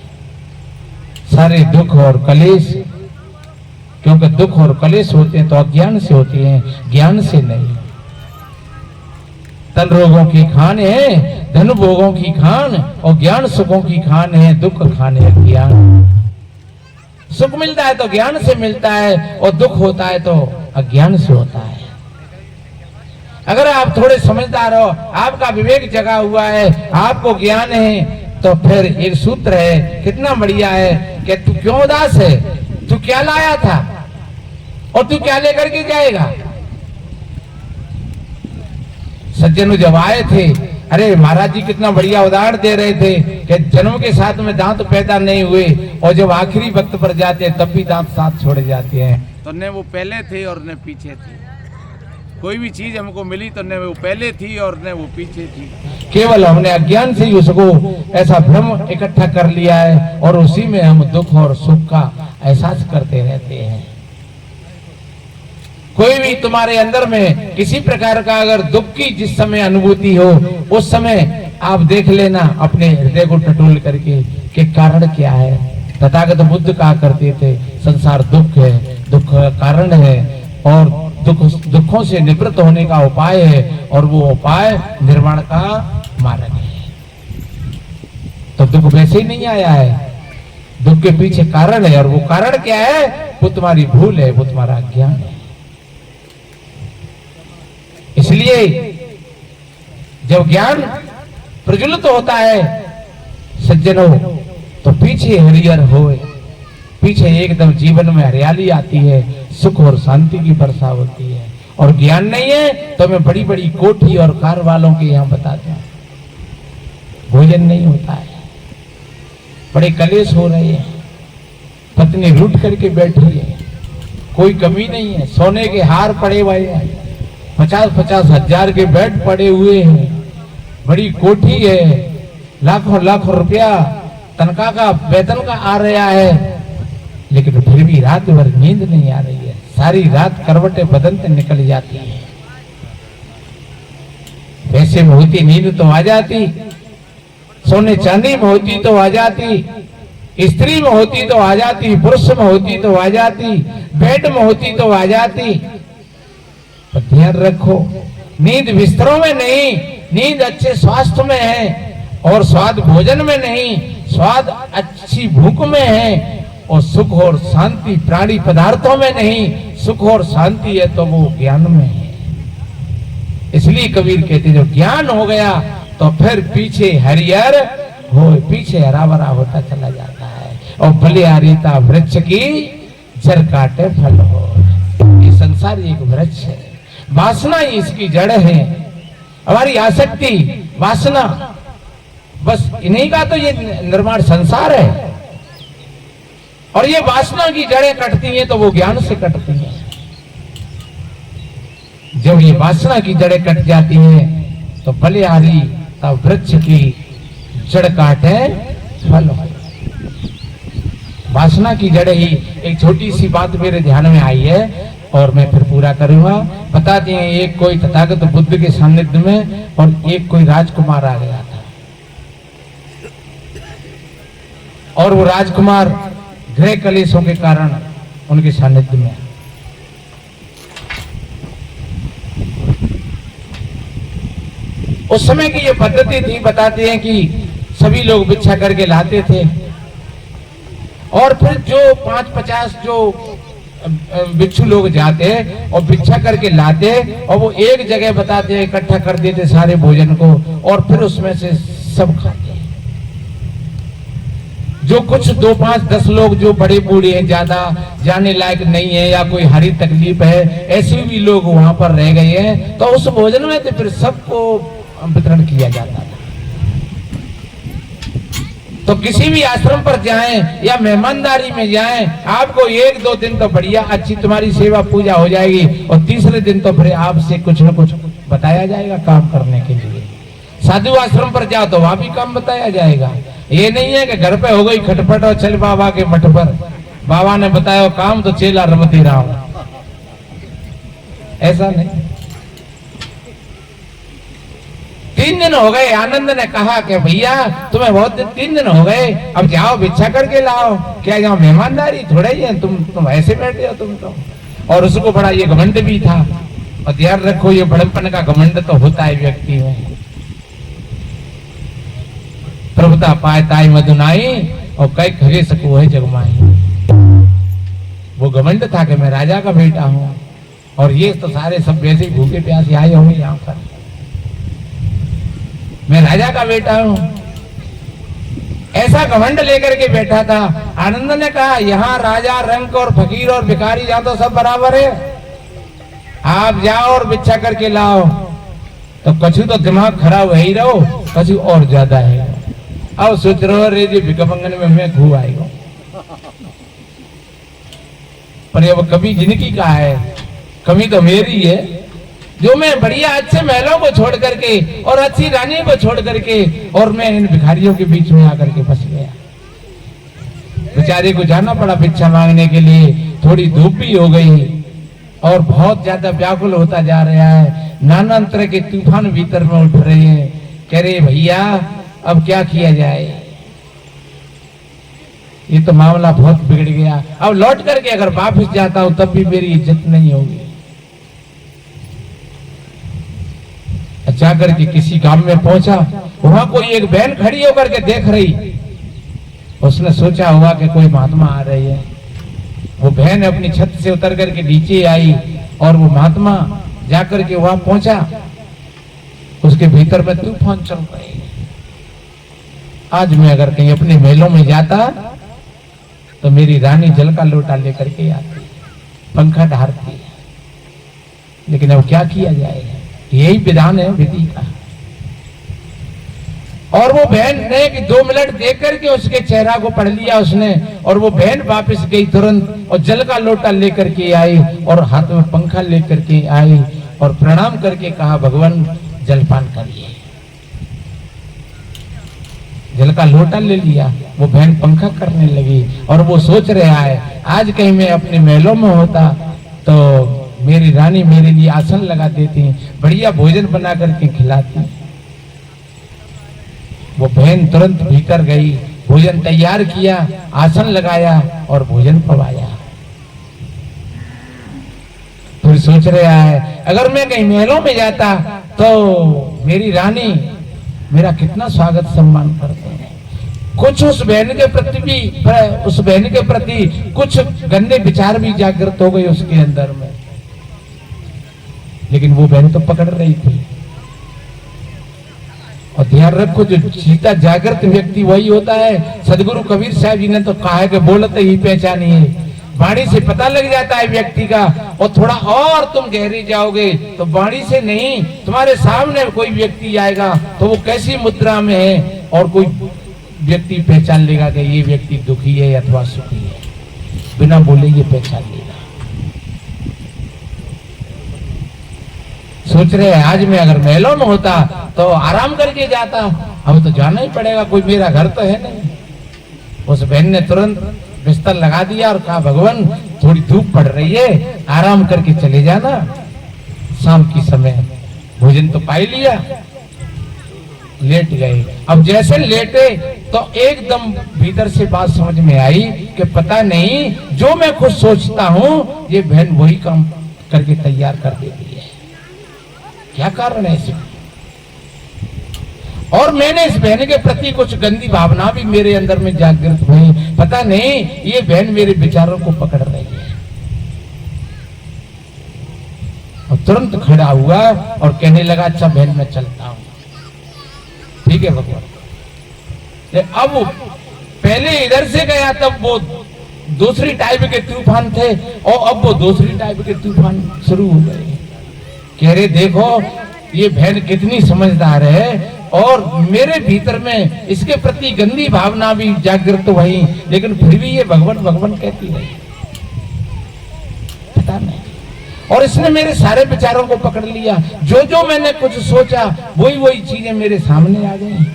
सारे दुख और कलेश, क्योंकि दुख और कलेश होते हैं तो अज्ञान से होते हैं, ज्ञान से नहीं। तन रोगों की खान है, धन भोगों की खान, और ज्ञान सुखों की खान है, दुख खान है ज्ञान। सुख मिलता है तो ज्ञान से मिलता है, और दुख होता है तो अज्ञान से होता है। अगर आप थोड़े समझदार हो, आपका विवेक जगा हुआ है, आपको ज्ञान है, तो फिर एक सूत्र है, कितना बढ़िया है कि तू क्यों उदास है, तू क्या लाया था और तू क्या लेकर के जाएगा। सज्जन जब आए थे, अरे महाराज जी कितना बढ़िया उदाहरण दे रहे थे कि जन्म के साथ में दांत पैदा नहीं हुए, और जब आखिरी वक्त पर जाते हैं तब भी दांत साथ छोड़ जाते हैं। तो न वो पहले थे और न पीछे थे। कोई भी चीज हमको मिली तो न वो पहले थी और न वो पीछे थी। केवल हमने अज्ञान से ही उसको ऐसा भ्रम इकट्ठा कर लिया है, और उसी में हम दुख और सुख का एहसास करते रहते हैं। कोई भी तुम्हारे अंदर में किसी प्रकार का अगर दुख की जिस समय अनुभूति हो, उस समय आप देख लेना अपने हृदय को टटोल करके कि कारण क्या है। तथागत बुद्ध कहा करते थे, संसार दुख है, दुख का कारण है, और दुखों से निवृत्त होने का उपाय है, और वो उपाय निर्वाण का मार्ग है। तो दुख वैसे ही नहीं आया है, दुख के पीछे कारण है, और वो कारण क्या है? वो तुम्हारी भूल है, वो तुम्हारा अज्ञान है। इसलिए जब ज्ञान प्रज्वलित होता है सज्जनों, तो पीछे हरियर होए, पीछे एकदम जीवन में हरियाली आती है, सुख और शांति की वर्षा होती है। और ज्ञान नहीं है तो मैं बड़ी बड़ी कोठी और कार वालों के यहाँ बताता हूँ, भोजन नहीं होता है, बड़े कलेश हो रहे हैं, पत्नी रूठ करके बैठी है, कोई कमी नहीं है, सोने के हार पड़े हुए हैं, 50-50 हजार के बेड पड़े हुए हैं, बड़ी कोठी है, लाखों लाखों रुपया तनख्वाह का वेतन का आ रहा है, लेकिन फिर भी रात भर नींद नहीं आ रही है। सारी रात करवटें बदलते निकल जाती है। पैसे में होती नींद तो आ जाती, सोने चांदी में होती तो आ जाती, स्त्री में होती तो आ जाती, पुरुष में होती तो आ जाती, बेड में होती तो आ जाती। पर ध्यान रखो, नींद बिस्तरों में नहीं, नींद अच्छे स्वास्थ्य में है, और स्वाद भोजन में नहीं, स्वाद अच्छी भूख में है, और सुख और शांति प्राणी पदार्थों में नहीं, सुख और शांति है तो वो ज्ञान में है। इसलिए कबीर कहते जो ज्ञान हो गया तो फिर पीछे हरियर हो, पीछे हरा भरा होता चला जाता है। और बलिहारीता वृक्ष की जड़ काटे फल हो। ये संसार एक वृक्ष है, वासना ही इसकी जड़ है। हमारी आसक्ति वासना, बस इन्हीं का तो ये निर्माण संसार है। और ये वासना की जड़ें कटती हैं तो वो ज्ञान से कटती हैं। जब ये वासना की जड़ें कट जाती हैं तो बलिहारी का वृक्ष की जड़ काटे फल हो। वासना की जड़ ही, एक छोटी सी बात मेरे ध्यान में आई है और मैं फिर पूरा करूंगा। बता दिए, एक कोई तथागत बुद्ध के सानिध्य में और एक कोई राजकुमार आ गया था, और वो राजकुमार गृह कलेशों के कारण उनके सानिध्य में। उस समय की ये पद्धति थी, बताते हैं कि सभी लोग भिक्षा करके लाते थे, और फिर जो 5-50 जो बिच्छू लोग जाते और भिक्षा करके लाते और वो एक जगह बताते, इकट्ठा कर देते सारे भोजन को और फिर उसमें से सब खाते। जो कुछ 2, 5, 10 लोग जो बड़े बूढ़े हैं, ज्यादा जाने लायक नहीं है या कोई हरी तकलीफ है, ऐसे भी लोग वहां पर रह गए हैं, तो उस भोजन में तो फिर सबको वितरण किया जाता था। तो किसी भी आश्रम पर जाएं या मेहमानदारी में जाएं, आपको 1-2 दिन तो बढ़िया अच्छी तुम्हारी सेवा पूजा हो जाएगी और तीसरे दिन तो फिर आपसे कुछ न कुछ बताया जाएगा काम करने के लिए। साधु आश्रम पर जाओ तो वहां भी काम बताया जाएगा। ये नहीं है कि घर पे हो गई खटपट और चल बाबा के मठ पर, बाबा ने बताया काम तो चेला रमती रहा, ऐसा नहीं। 3 दिन हो गए, आनंद ने कहा कि भैया तुम्हें बहुत 3 दिन हो गए, अब जाओ भिक्षा करके लाओ। क्या यहाँ मेहमानदारी थोड़ा ही है, तुम ऐसे बैठे हो तुम तो। और उसको बड़ा ये घमंड भी था। और ध्यान रखो, ये बड़प्पन का घमंड तो होता है व्यक्ति में। प्रभुता पाए ताई मधुनाई और कई खगे सको है जगमाई। वो घमंड था कि मैं राजा का बेटा हूं और ये तो सारे सब वैसे ही भूखे प्यासे आए होंगे यहाँ पर, मैं राजा का बेटा हूं, ऐसा घमंड लेकर के बैठा था। आनंद ने कहा यहाँ राजा, रंक और फकीर और भिखारी यहाँ तो सब बराबर है, आप जाओ और भिक्षा करके लाओ। तो कछु तो दिमाग खराब है ही रहो, कछु और ज्यादा है। अब सोच रहे रे जी भिकमंगन में मैं घू आएगा, पर ये वो कभी जिंदगी का है, कमी तो मेरी है जो मैं बढ़िया अच्छे महलों को छोड़ करके और अच्छी रानी को छोड़ करके और मैं इन भिखारियों के बीच में आकर के फंस गया। बेचारे को जाना पड़ा भिक्षा मांगने के लिए, थोड़ी धूप भी हो गई और बहुत ज्यादा व्याकुल होता जा रहा है। नाना तरह के तूफान भीतर में उठ रहे हैं। कह रहे भैया अब क्या किया जाए, ये तो मामला बहुत बिगड़ गया। अब लौट करके अगर वापस जाता हूं तब भी मेरी इज्जत नहीं होगी। जाकर के किसी गांव में पहुंचा, वहां कोई एक बहन खड़ी होकर के देख रही। उसने सोचा होगा कि कोई महात्मा आ रही है। वो बहन अपनी छत से उतर करके नीचे आई और वो महात्मा जाकर के वहां पहुंचा। उसके भीतर में तूफान चल रहे। आज मैं अगर कहीं अपने मेलों में जाता तो मेरी रानी जल का लोटा लेकर के आती, पंखा ढारती है, लेकिन अब क्या किया जाएगा, यही विधान है विधि का। और वो बहन ने कि 2 मिनट देख करके उसके चेहरा को पढ़ लिया उसने, और वो बहन वापस गई तुरंत और जल का लोटा लेकर के आई और हाथ में पंखा लेकर के आई और प्रणाम करके कहा भगवान जलपान करिए। जल का लोटा ले लिया, वो बहन पंखा करने लगी और वो सोच रहा है आज कहीं मैं अपने महलों में होता तो मेरी रानी मेरे लिए आसन लगा देती, बढ़िया भोजन बना करके खिलाती। वो बहन तुरंत भीतर गई, भोजन तैयार किया, आसन लगाया और भोजन पवाया। फिर सोच रहा है अगर मैं कहीं महलों में जाता तो मेरी रानी मेरा कितना स्वागत सम्मान करते हैं। कुछ उस बहन के प्रति भी, उस बहन के प्रति कुछ गंदे विचार भी जागृत हो गए उसके अंदर में, लेकिन वो बहन तो पकड़ रही थी। और ध्यान रखो जो सीता जागृत व्यक्ति वही होता है। सदगुरु कबीर साहब जी ने तो कहा है कि बोलते ही पहचानिए, वाणी से पता लग जाता है व्यक्ति का। और थोड़ा और तुम गहरे जाओगे तो वाणी से नहीं, तुम्हारे सामने कोई व्यक्ति आएगा तो वो कैसी मुद्रा में है और कोई व्यक्ति पहचान लेगा कि ये व्यक्ति दुखी है अथवा सुखी है, बिना बोले ये पहचान लेगा। सोच रहे हैं आज मैं अगर महलों में होता तो आराम करके जाता, अब तो जाना ही पड़ेगा, कोई मेरा घर तो है नहीं। उस बहन ने तुरंत बिस्तर लगा दिया और कहा भगवान थोड़ी धूप पड़ रही है, आराम करके चले जाना, शाम की समय भोजन तो पाई लिया। लेट गए। अब जैसे लेटे तो एकदम भीतर से बात समझ में आई कि पता नहीं जो मैं खुद सोचता हूं ये बहन वही काम करके तैयार कर देती है, क्या कारण है इसमें। और मैंने इस बहन के प्रति कुछ गंदी भावना भी मेरे अंदर में जागृत हुई, पता नहीं ये बहन मेरे विचारों को पकड़ रही है। तुरंत खड़ा हुआ और कहने लगा अच्छा बहन मैं चलता हूं। ठीक है भगवान। अब पहले इधर से गया तब वो दूसरी टाइप के तूफान थे और अब वो दूसरी टाइप के तूफान शुरू हो गए। कह रहे देखो ये बहन कितनी समझदार है और मेरे भीतर में इसके प्रति गंदी भावना भी जागृत हुई, लेकिन फिर भी ये भगवान भगवान कहती रही, पता नहीं। और इसने मेरे सारे विचारों को पकड़ लिया, जो जो मैंने कुछ सोचा वही वही चीजें मेरे सामने आ गई।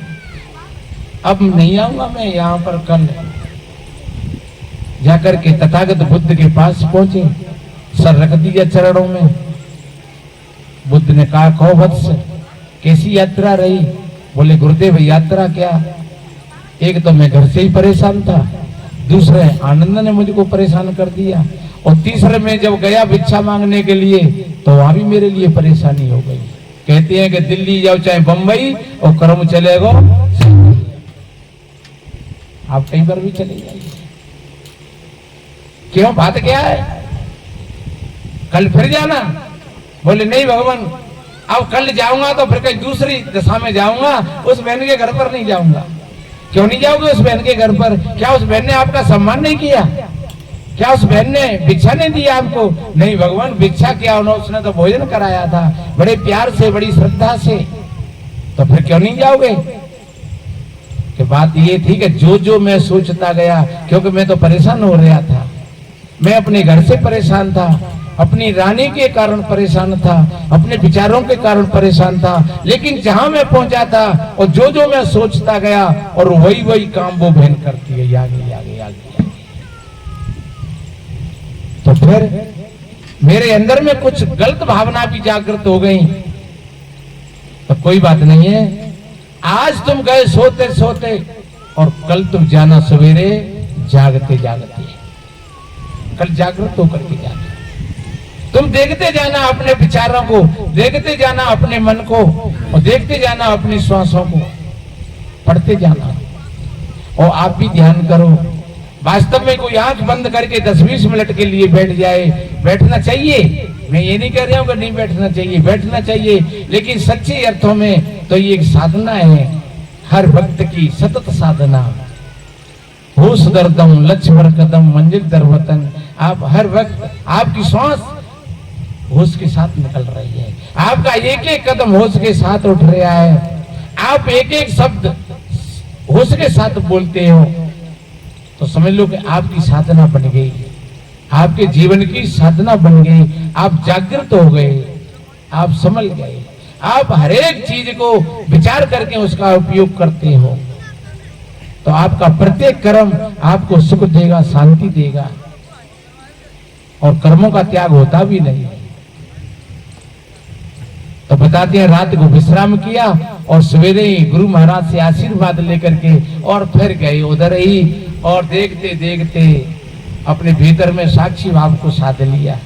अब नहीं आऊंगा मैं यहाँ पर। कल जाकर के तथागत बुद्ध के पास पहुंचे, सर रख दिया चरणों में। बुद्ध ने कहा कहो वत्स कैसी यात्रा रही? बोले गुरुदेव यात्रा क्या, एक तो मैं घर से ही परेशान था, दूसरे आनंद ने मुझको परेशान कर दिया, और तीसरे में जब गया भिक्षा मांगने के लिए तो वहां भी मेरे लिए परेशानी हो गई। कहते हैं कि दिल्ली जाओ चाहे बंबई और कर्म चले गो, आप कहीं पर भी चले जाइए। क्यों, बात क्या है? कल फिर जाना? बोले नहीं भगवान, अब कल जाऊंगा तो फिर कहीं दूसरी दिशा में जाऊंगा, उस बहन के घर पर नहीं जाऊंगा। क्यों नहीं जाओगे उस बहन के घर पर? क्या उस बहन ने आपका सम्मान नहीं किया? क्या उस बहन ने भिक्षा नहीं दिया आपको? नहीं भगवान, भिक्षा किया उसने तो भोजन कराया था बड़े प्यार से, बड़ी श्रद्धा से, तो फिर क्यों नहीं जाओगे? कि बात ये थी कि जो जो मैं सोचता गया, क्योंकि मैं तो परेशान हो रहा था, मैं अपने घर से परेशान था, अपनी रानी के कारण परेशान था, अपने विचारों के कारण परेशान था, लेकिन जहां मैं पहुंचा था और जो जो मैं सोचता गया और वही वही काम वो बहन करती है, आगे आगे आगे। तो फिर मेरे अंदर में कुछ गलत भावना भी जागृत हो गई। तो कोई बात नहीं है, आज तुम गए सोते सोते और कल तुम जाना सवेरे जागते जागते। कल जागृत होकर के जाना, तुम देखते जाना अपने विचारों को, देखते जाना अपने मन को, और देखते जाना अपनी श्वासों को, पढ़ते जाना। और आप भी ध्यान करो, वास्तव में कोई आंख बंद करके 10-20 मिनट के लिए बैठ जाए, बैठना चाहिए। मैं ये नहीं कह रहा हूं कि नहीं बैठना चाहिए, बैठना चाहिए, लेकिन सच्चे अर्थों में तो ये एक साधना है, हर भक्त की सतत साधना। होश दर्दम लक्ष्य भर कदम मंजिल दर वतन। आप हर वक्त, आपकी श्वास होश के साथ निकल रही है, आपका एक एक कदम होश के साथ उठ रहा है, आप एक एक शब्द होश के साथ बोलते हो, तो समझ लो कि आपकी साधना बन गई, आपके जीवन की साधना बन गई। आप जागृत हो गए, आप समझ गए, आप हर एक चीज को विचार करके उसका उपयोग करते हो, तो आपका प्रत्येक कर्म आपको सुख देगा, शांति देगा, और कर्मों का त्याग होता भी नहीं। तो बताते हैं रात को विश्राम किया और सवेरे ही गुरु महाराज से आशीर्वाद लेकर के और फिर गए उधर ही, और देखते देखते अपने भीतर में साक्षी भाव को साध लिया।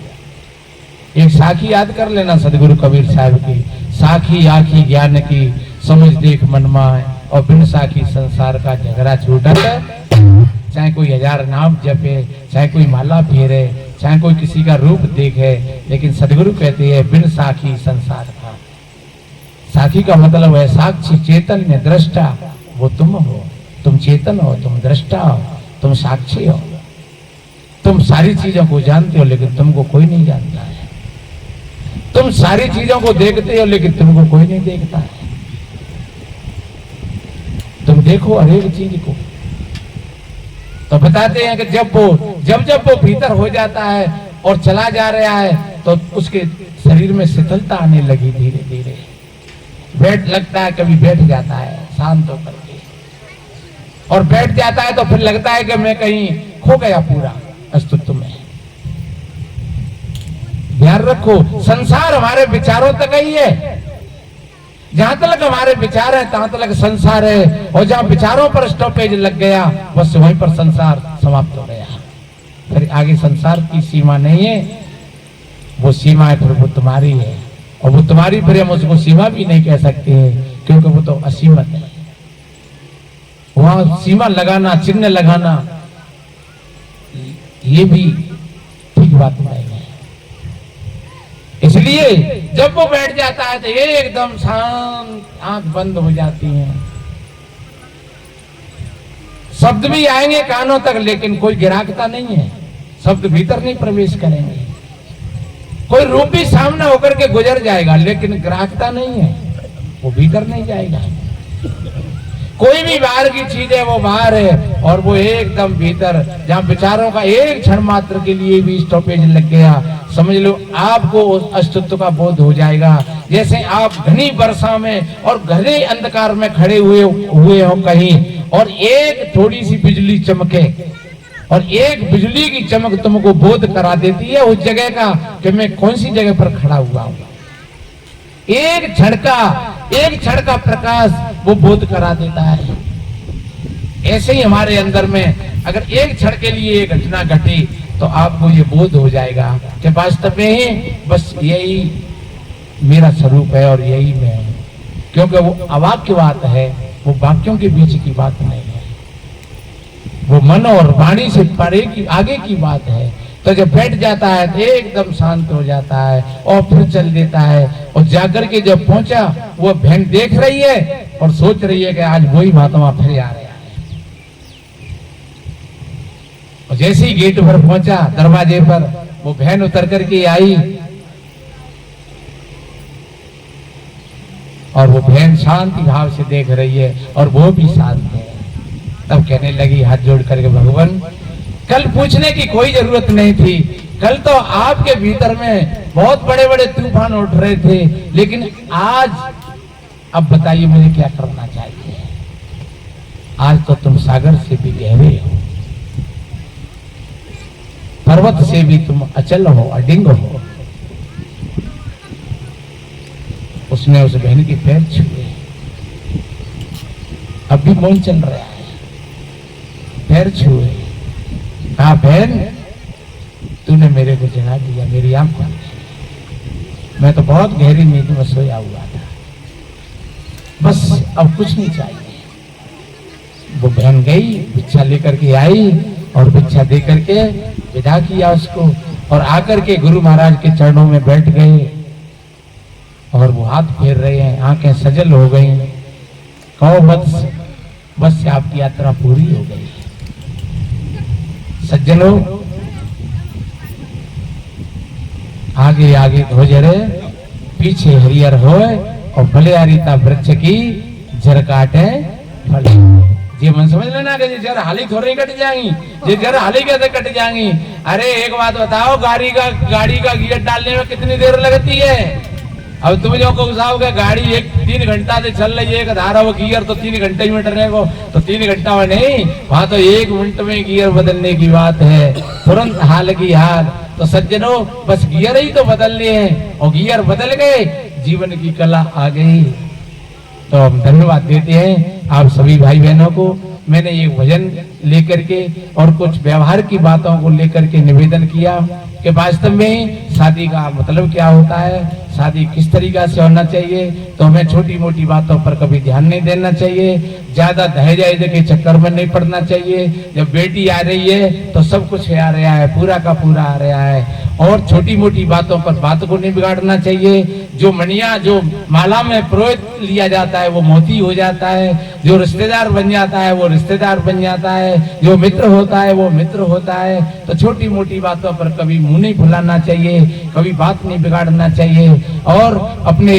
एक साखी याद कर लेना सदगुरु कबीर साहब की, साखी आखी ज्ञान की समझ देख मन माए, और बिन साखी संसार का झगड़ा छूटत। चाहे कोई 1000 नाम जपे, चाहे कोई माला फेरे, चाहे कोई किसी का रूप देखे, लेकिन सदगुरु कहते हैं बिन साखी संसार का। साखी का मतलब है साक्षी, चैतन्य, दृष्टा। वो तुम हो, तुम चेतन हो, तुम दृष्टा हो, तुम साक्षी हो, तुम सारी चीजों को जानते हो लेकिन तुमको कोई नहीं जानता है, तुम सारी चीजों को देखते हो लेकिन तुमको कोई नहीं देखता है। तुम देखो हर एक चीज को। तो बताते हैं कि जब वो भीतर हो जाता है और चला जा रहा है, तो उसके शरीर में शिथिलता आने लगी, धीरे धीरे बैठ लगता है, कभी बैठ जाता है शांत होकर के, और बैठ जाता है तो फिर लगता है कि मैं कहीं खो गया पूरा अस्तित्व में। ध्यान रखो, संसार हमारे विचारों तक ही है, जहां तक हमारे विचार है तहां तक संसार है, और जहां विचारों पर स्टॉपेज लग गया बस वहीं पर संसार समाप्त हो गया। फिर आगे संसार की सीमा नहीं है, वो सीमा है फिर वो तुम्हारी है, और वो तुम्हारी फिर हम उसको सीमा भी नहीं कह सकते हैं, क्योंकि वो तो असीमत है। वहां सीमा लगाना, चिन्ह लगाना, ये भी ठीक बात नहीं है। इसलिए इसलिए जब वो बैठ जाता है तो एकदम शांत, आंख बंद हो जाती है। शब्द भी आएंगे कानों तक, लेकिन कोई गिराकता नहीं है, शब्द भीतर नहीं प्रवेश करेंगे। कोई रूप भी सामने होकर के गुजर जाएगा, लेकिन ग्राहकता नहीं है, वो भीतर नहीं जाएगा। कोई भी बाहर की चीज है वो बाहर है, और वो एकदम भीतर, जहां विचारों का एक क्षण मात्र के लिए भी स्टॉपेज लग गया, समझ लो आपको उस अस्तित्व का बोध हो जाएगा। जैसे आप घनी वर्षा में और घने अंधकार में खड़े हुए हो कहीं, और एक थोड़ी सी बिजली चमके, और एक बिजली की चमक तुमको बोध करा देती है उस जगह का कि मैं कौन सी जगह पर खड़ा हुआ हूं। एक क्षण का प्रकाश वो बोध करा देता है। ऐसे ही हमारे अंदर में अगर एक क्षण के लिए एक घटना घटी तो आपको ये बोध हो जाएगा कि वास्तव में ही बस यही मेरा स्वरूप है और यही मैं हूं। क्योंकि वो अवाक्य बात है, वो वाक्यों के बीच की बात नहीं है, वो मन और वाणी से परे की आगे की बात है। तो जब बैठ जाता है तो एकदम शांत हो जाता है और फिर चल देता है। और जाकर के जब पहुंचा, वो बहन देख रही है और सोच रही है कि आज वही महात्मा फिर आ रहा है। और जैसे ही गेट पर पहुंचा, दरवाजे पर, वो बहन उतर करके आई और वो बहन शांति भाव से देख रही है और वो भी शांत है। तब कहने लगी हाथ जोड़ करके, भगवान कल पूछने की कोई जरूरत नहीं थी, कल तो आपके भीतर में बहुत बड़े बड़े तूफान उठ रहे थे, लेकिन आज अब बताइए मुझे क्या करना चाहिए। आज तो तुम सागर से भी गहरे हो, पर्वत से भी तुम अचल हो, अडिंग हो। उसने उस बहन के पैर छुए, अब भी मौन चल रहा है, पैर छुए, कहा बहन तूने मेरे को जगा दिया, मेरी आंख खुल गई, मैं तो बहुत गहरी नींद में सोया हुआ था, बस अब कुछ नहीं चाहिए। वो बहन गई, भिक्षा लेकर के आई और भिक्षा दे करके विदा किया उसको, और आकर के गुरु महाराज के चरणों में बैठ गए और वो हाथ फेर रहे हैं, आंखें सजल हो गई। कहो बस आपकी यात्रा पूरी हो गई। सज्जनों, आगे आगे ध्वजरे पीछे हरियर होए, और भले वृक्ष की जर काटे फल। ये मन समझ लेना कि जर हाली थोड़ी कट जाएंगी, ये जर हाली कैसे कट जाएंगी। अरे एक बात बताओ, गाड़ी का गियर डालने में कितनी देर लगती है? अब तुम जो को गाड़ी 3 घंटा से चल रही है, एक धारा वो गियर तो 3 घंटे में टरने को, तो 3 घंटा में नहीं, वहां तो 1 मिनट में गियर बदलने की बात है, तुरंत हाल की हाल। तो सज्जनों, बस गियर ही तो बदलने हैं, और गियर बदल गए, जीवन की कला आ गई। तो हम धन्यवाद देते हैं आप सभी भाई बहनों को। मैंने ये भजन लेकर के और कुछ व्यवहार की बातों को लेकर के निवेदन किया कि वास्तव में शादी का मतलब क्या होता है, शादी किस तरीका से होना चाहिए। तो हमें छोटी मोटी बातों पर कभी ध्यान नहीं देना चाहिए, ज्यादा दहेज के चक्कर में नहीं पड़ना चाहिए। जब बेटी आ रही है तो सब कुछ आ रहा है, पूरा का पूरा आ रहा है, और छोटी मोटी बातों पर बात को नहीं बिगाड़ना चाहिए। जो मनिया, जो माला में पुरोहित लिया जाता है वो मोती हो जाता है, जो रिश्तेदार बन जाता है वो रिश्तेदार बन जाता है, जो मित्र होता है वो मित्र होता है। तो छोटी मोटी बातों पर कभी मुंह नहीं फुलाना चाहिए, कभी बात नहीं बिगाड़ना चाहिए, और अपने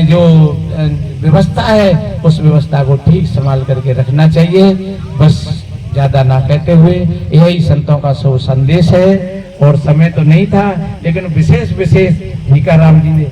जो व्यवस्था है उस व्यवस्था को ठीक संभाल करके रखना चाहिए। बस ज्यादा ना कहते हुए यही संतों का शुभ संदेश है। और समय तो नहीं था, लेकिन विशेष भीखाराम जी ने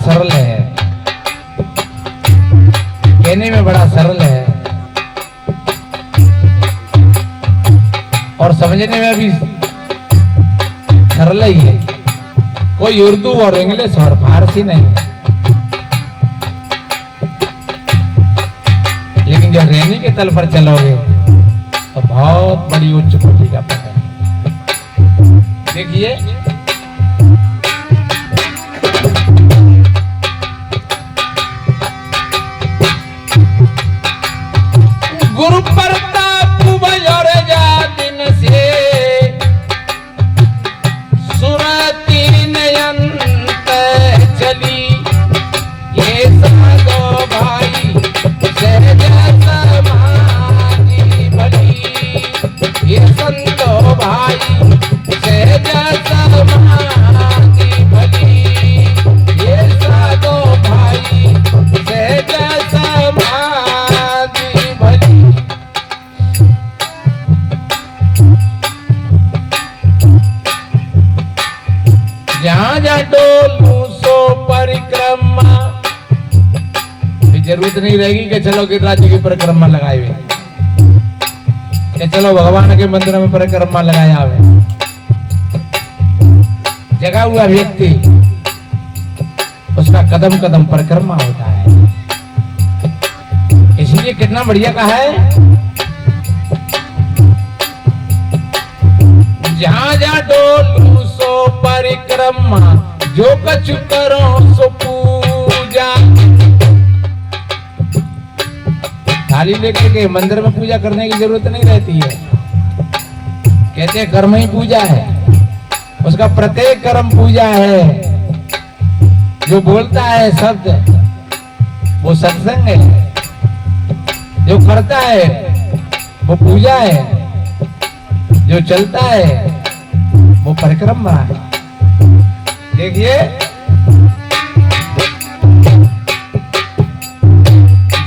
सरल है, कहने में बड़ा सरल है और समझने में भी सरल ही है, कोई उर्दू और इंग्लिश और फारसी नहीं। लेकिन जब रहने के तल पर चलोगे तो बहुत बड़ी उच्च कोटि का पद है। देखिए गुरु प्रताप भयोर जातिन से सुरती नयंत चली, ये साधो भाई सहज समाधि भली, ये संतो भाई सहज समाधि भली, ये साधो भाई सहज समाधि भली। जहाँ जा डोलू सो परिक्रमा, जरूरत नहीं रहेगी कि चलो गिरिराज जी की परिक्रमा लगाए हुए, कि चलो भगवान के मंदिर में परिक्रमा लगाया हुए। जगा हुआ व्यक्ति उसका कदम कदम परिक्रमा होता है। इसलिए कितना बढ़िया कहा है, जहाँ जा डोलू सो परिक्रमा, जो कछु करो सो पूजा। थाली लेकर के मंदिर में पूजा करने की जरूरत नहीं रहती है, कहते कर्म ही पूजा है, उसका प्रत्येक कर्म पूजा है। जो बोलता है शब्द वो सत्संग है, जो करता है वो पूजा है, जो चलता है वो परिक्रमा है। देखिए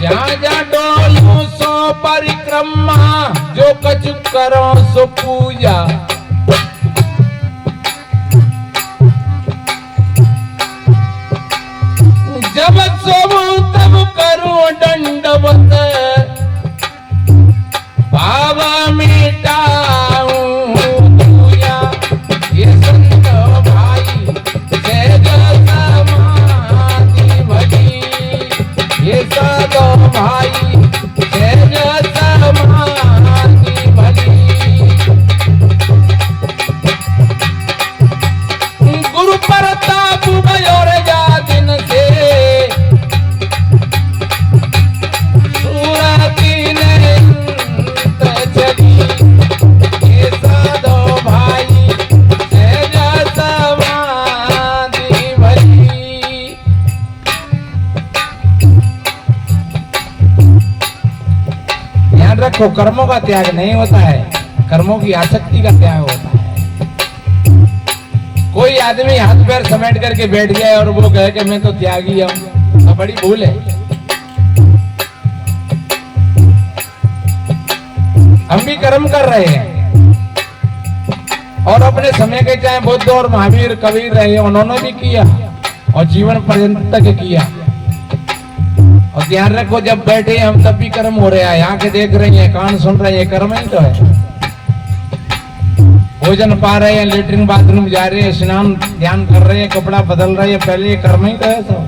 जहाँ जा डोलो सो परिक्रमा, जो कछु करो सो पूजा। जब सोमो तब करो दंडवत, बाबा मिटाऊं दूया, ये संतो भाई सहज समाधि भली, ये साधो भाई सहज समाधि भली। गुरु प्रताप भयोर जातिन से सुरती नयंत चली, ये साधो भाई सहज समाधि भली। ध्यान रखो, कर्मों का त्याग नहीं होता है, कर्मों की आसक्ति का त्याग होता है। कोई आदमी हाथ पैर समेट करके बैठ जाए और वो कहे कि मैं तो त्यागी हूं, तो बड़ी भूल है। हम भी कर्म कर रहे हैं और अपने समय के चाहे बुद्ध और महावीर कबीर रहे, उन्होंने भी किया और जीवन पर्यंत तक किया। और ध्यान रखो, जब बैठे हम तब भी कर्म हो रहा है, आंखें देख रही हैं, कान सुन रहे हैं, कर्म ही तो है। भोजन पा रहे हैं, लेटरिन बाथरूम जा रहे हैं, स्नान ध्यान कर रहे हैं, कपड़ा बदल रहे हैं, पहले ये कर्म ही तो है सब।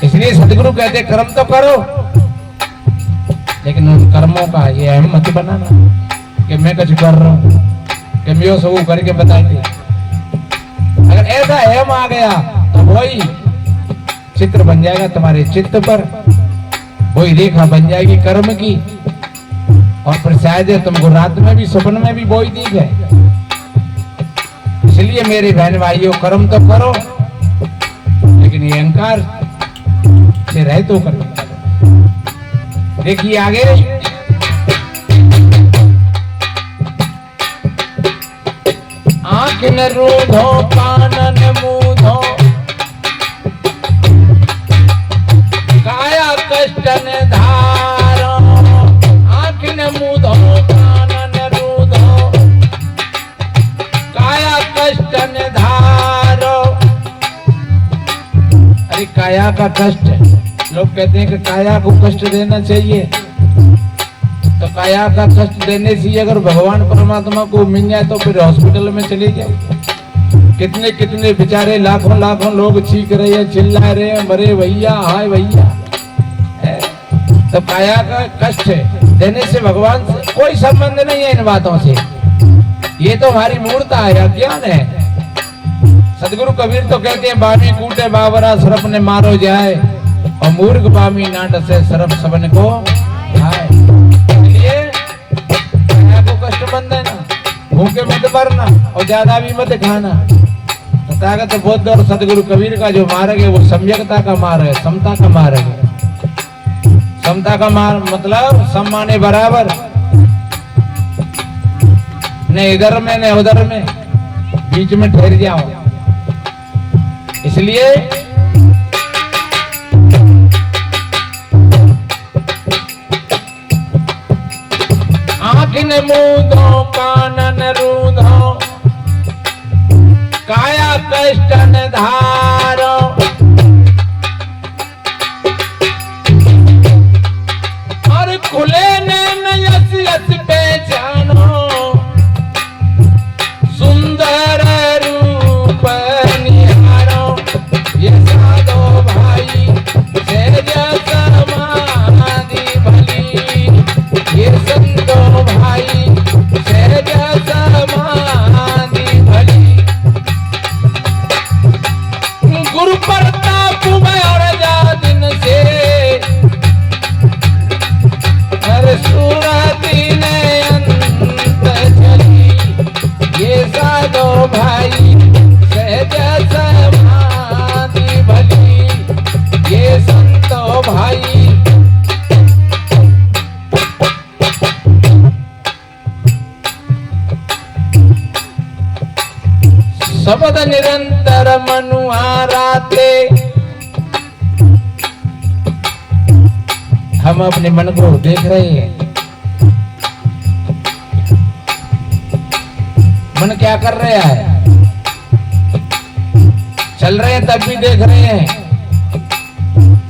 इसलिए सदगुरु कहते कर्म तो करो, लेकिन उन कर्मों का ये अहम मत बनाना कि मैं कुछ कर रहा हूं, कि मैं सब करके बताएंगे। अगर ऐसा अहम आ गया तो वही चित्र बन जाएगा तुम्हारे चित्त पर, वही रेखा बन जाएगी कर्म की, और फिर शायद तुमको रात में भी स्वप्न में भी वही दिखे। इसलिए मेरे बहन भाइयों, कर्म तो करो, लेकिन ये अहंकार से रहित होकर करो। देखिए आगे, आंख न रूधो कान न मूधो, काया कष्ट न धारो, आंख न मूधो कान न रूधो, काया कष्ट न धारो। अरे काया का कष्ट, लोग कहते हैं कि काया को कष्ट देना चाहिए, तो काया का कष्ट देने से अगर भगवान परमात्मा को मिल जाए तो फिर हॉस्पिटल में चले जाओ। कितने कितने बेचारे लाखों लाखों लोग चीख रहे हैं, चिल्ला रहे हैं, मरे भैया, हाय भैया। तो काया का कष्ट देने से भगवान से कोई संबंध नहीं है इन बातों से। ये तो हमारी मूर्ता है, अज्ञान है। सदगुरु कबीर तो कहते हैं, बामी कूटे बाबरा सरफ ने मारो जाए, और मूर्ख बामी नाट से सरफ सबन को खाए। इसलिए काया को कष्ट बंद है ना, भूखे मत मरना और ज्यादा भी मत खाना। तथागत बुद्ध और सदगुरु कबीर का जो मार्ग है वो सम्यकता का मार्ग है, समता का मार्ग है। समता का मार्ग मतलब सम्माने बराबर, न इधर में न उधर में, बीच में ठहर जाओ। इसलिए आँखिन मूंदो कानन रूंदो, काया कष्टन धारो, और खुले नैन यस यस पहचानो, सुंदर रूप निहारो। ये साधो भाई सहज समाधि भली, ये संतो भाई सहज समाधि भली। गुरु प्रताप में और जा दिन से, हर सूरती ने अंत चली। ये साधो भाई सहज समाधि भली, ये संतो भाई शब्द निरंतर मनुआराते। हम अपने मन को देख रहे हैं, मन क्या कर रहा है। चल रहे हैं तब भी देख रहे हैं,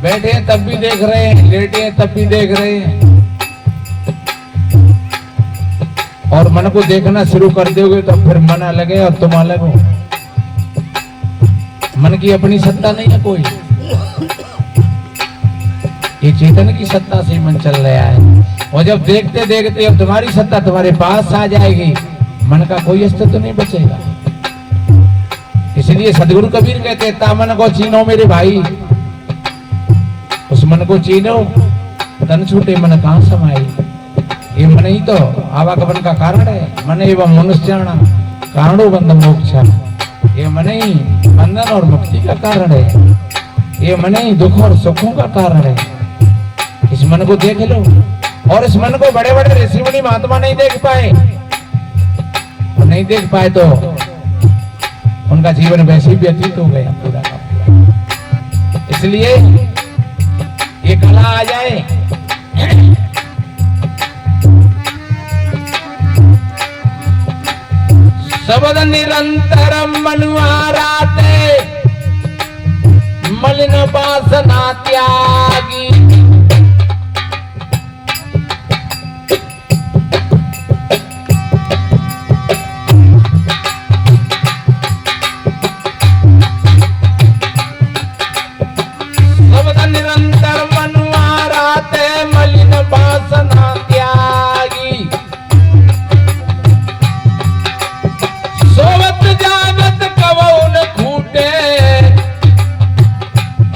बैठे हैं तब भी देख रहे हैं, लेटे हैं तब भी देख रहे हैं। और मन को देखना शुरू कर दोगे तो फिर मन अलग है और तुम अलग हो। मन की अपनी सत्ता नहीं है कोई, ये चेतन की सत्ता से मन चल रहा है। और जब देखते देखते अब तुम्हारी सत्ता तुम्हारे पास आ जाएगी, मन का कोई अस्तित्व नहीं बचेगा। इसलिए सदगुरु कबीर कहते हैं, तामन को चीनो मेरे भाई, उस मन को चीनो, तन छूटे मन कहां समाई। ये मन ही तो आवागमन का कारण है। मन एवं मनुष्याणा कारणो बंध मोक्षा, ये मन ही बंधन और मुक्ति का कारण है। ये मन ही दुख और सुखों का कारण है। इस मन को देख लो। और इस मन को बड़े बड़े ऋषि मुनि महात्मा नहीं देख पाए, और नहीं देख पाए तो उनका जीवन वैसे ही व्यतीत हो गया पूरा का पूरा। इसलिए ये कला आ जाए। शब्द निरंतर मनुआराते, मलिन वासना त्यागी। शब्द निरंतर मनुआराते, मलिन वासना त्यागी। सोवत जागत कवो न खूटे,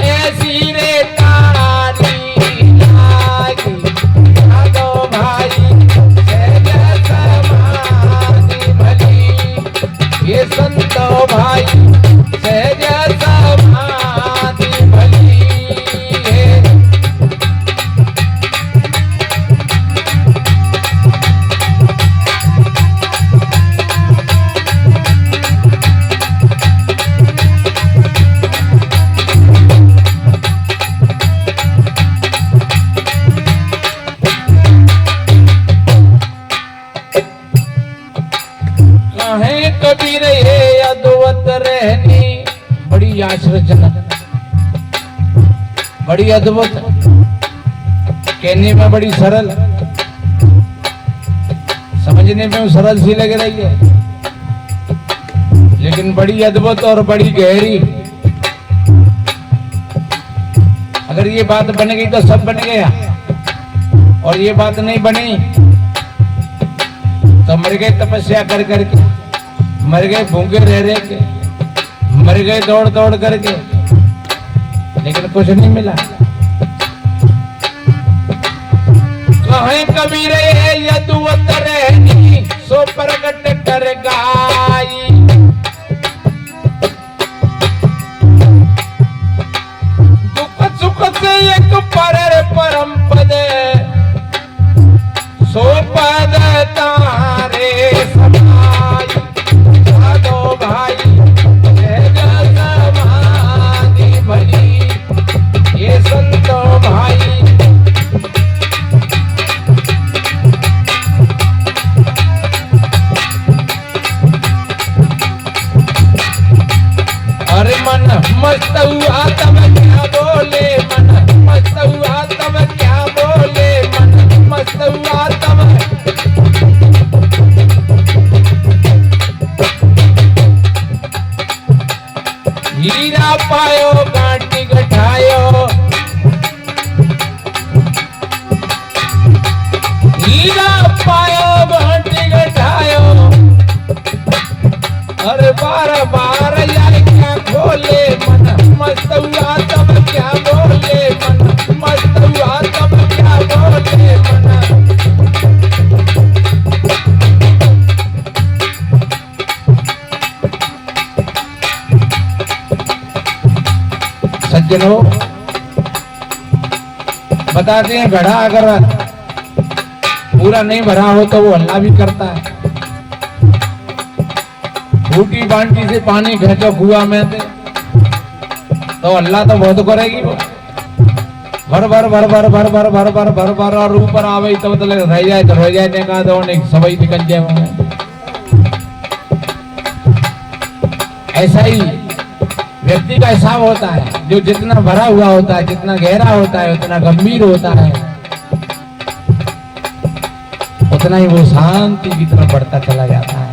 ऐसी रे तारी लागी। साधो भाई सहज समाधि भली, ये संतो भाई सहज समाधि भली। कबीर ये अद्भुत रहनी, बड़ी आश्चर्यजनक, बड़ी अद्भुत, कहने में बड़ी सरल, समझने में सरल सी लग रही है, लेकिन बड़ी अद्भुत और बड़ी गहरी। अगर ये बात बन गई तो सब बन गया, और ये बात नहीं बनी तो मर गए तपस्या कर करके, मर गए भूखे रह के, मर गए दौड़ दौड़ करके, लेकिन कुछ नहीं मिला। कहें कबीर यदुवत रहनी सो प्रगट कर गाई, दुख सुख से एक परम पद सो पद तारे समाई। साधो भाई समाधि भली ये संतो भाई, अरे मन मस्त हुआ तब क्या बोले, मन मस्त हुआ तब क्या बोले, मन मस्त हुआ तब। हीरा पायो गांठी गठायो, हीरा पायो गांठी गठायो, अरे बार बार यार क्या खोले, मन मस्त हुआ तब क्या बोले, मन मस्त हुआ तब क्या बोले, मन। सज्जनों, बताते हैं घड़ा अगर पूरा नहीं भरा हो तो वो हल्ला भी करता है। फूटी बाल्टी से पानी खींचो कुआं में से तो हल्ला तो बहुत करेगी वो, भर भर भर भर भर भर भर भर भर भर, और ऊपर आवे तो मतलब रह जाए तो रह जाए, ने कहा तो सबई निकल जाए। ऐसा ही व्यक्ति का हिसाब होता है, जो जितना भरा हुआ होता है, जितना गहरा होता है, उतना गंभीर होता है, उतना ही वो शांति की तरफ बढ़ता चला जाता है।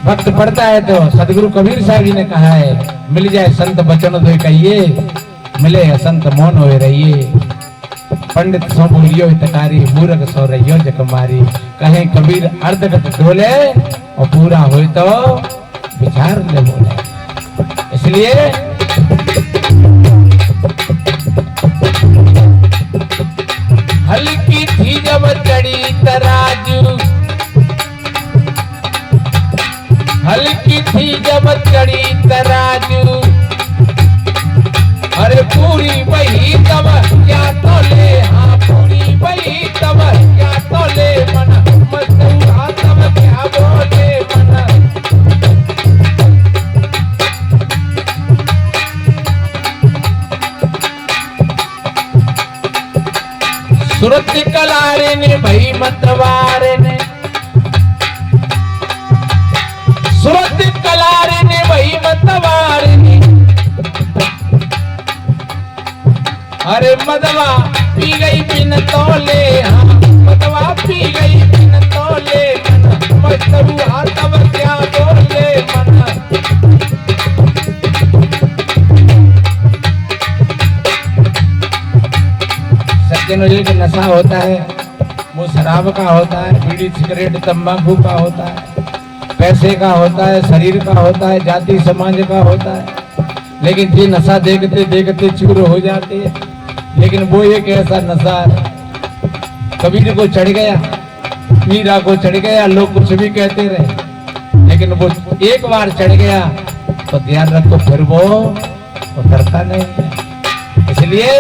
वक्त पड़ता है तो सदगुरु कबीर साहब जी ने कहा है, मिल जाए संत बचन तो कहिए, मिले संत मौन होए रहिए। पंडित सो बोलियो हितकारी, मूर्ख सो रहियो जकमारी। कहे कबीर अर्धगत डोले और पूरा होए तो विचार ले बोले। इसलिए हल्की थी जब चढ़ी तराजू, हल्की थी जब चढ़ी तराजू, अरे पूरी बही तब क्या तोले, हाँ पूरी बही तब क्या तोले, मन मस्त हुआ तब क्या बोले, मन। सुरत कलारे ने भई मतवारे ने, सुरत कलारे ने भई मतवारे ने, अरे मदवा पी गई बिन तोले, हाँ मदवा पी गई बिन तोले, मन मस्त हुआ तब क्या बोले, मन। सज्जनों, जो नशा होता है वो शराब का होता है, बीड़ी सिगरेट तंबाकू का होता है, पैसे का होता है, शरीर का होता है, जाति समाज का होता है। लेकिन ये नशा देखते देखते चूर हो जाते हैं। लेकिन वो एक ऐसा नशा कबीर को चढ़ गया, मीरा को चढ़ गया, लोग कुछ भी कहते रहे, लेकिन वो एक बार चढ़ गया तो ध्यान रखो फिर वो उतरता नहीं है। इसलिए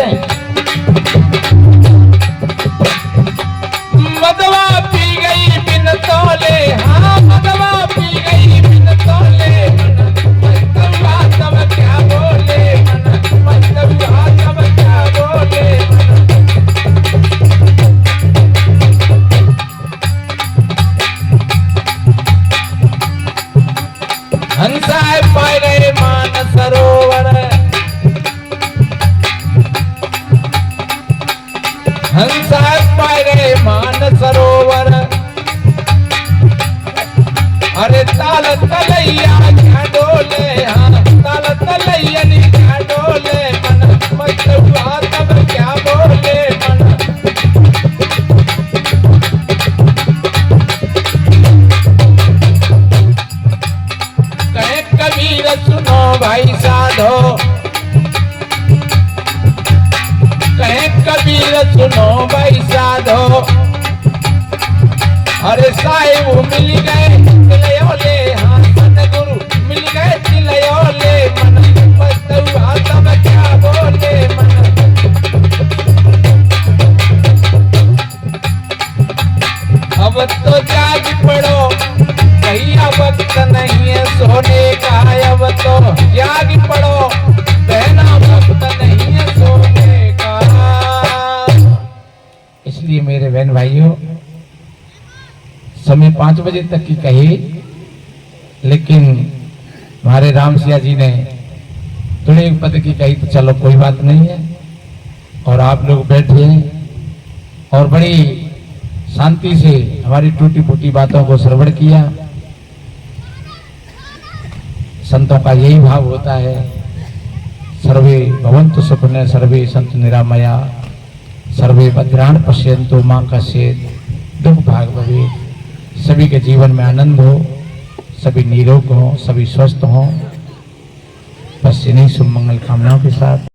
मदवा पी गई बिन तोले, हाँ मदवा पी गई बिन तोले, मस्त हुआ तब क्या बोले, मस्त हुआ तब क्या बोले। हंसा पाए गए मान सरोवर, हंसा पाए गए मान सरोवर। अरे ताल तलैया क्या डोले, हाँ ताल तलैया क्या डोले, मन मत हुआ तब क्या बोले मन। कहे कबीर सुनो भाई साधो, कहे कबीर सुनो भाई साधो। अरे साहिब मिल गए तिलयोले, हाँ सतगुरु मिल गए तिलयोले, मन मस्त हुआ तब क्या बोले मन। अब तो जाग पड़ो भैया वक्त नहीं है सोने का, अब तो जाग पड़ो बहना वक्त नहीं है सोने का। इसलिए मेरे बहन भाइयों समय 5 बजे तक की कही, लेकिन हमारे राम सिया जी ने थोड़े पद की कही, तो चलो कोई बात नहीं है। और आप लोग बैठे और बड़ी शांति से हमारी टूटी फूटी बातों को श्रवण किया। संतों का यही भाव होता है, सर्वे भवन्तु सुखिनः सर्वे सन्तु निरामया सर्वे भद्राणि पश्यन्तु मां कश्चित् दुःख भाग् भवेत्। सभी के जीवन में आनंद हो, सभी निरोग हो, सभी स्वस्थ हो। बस इन्हीं शुभ मंगल कामनाओं के साथ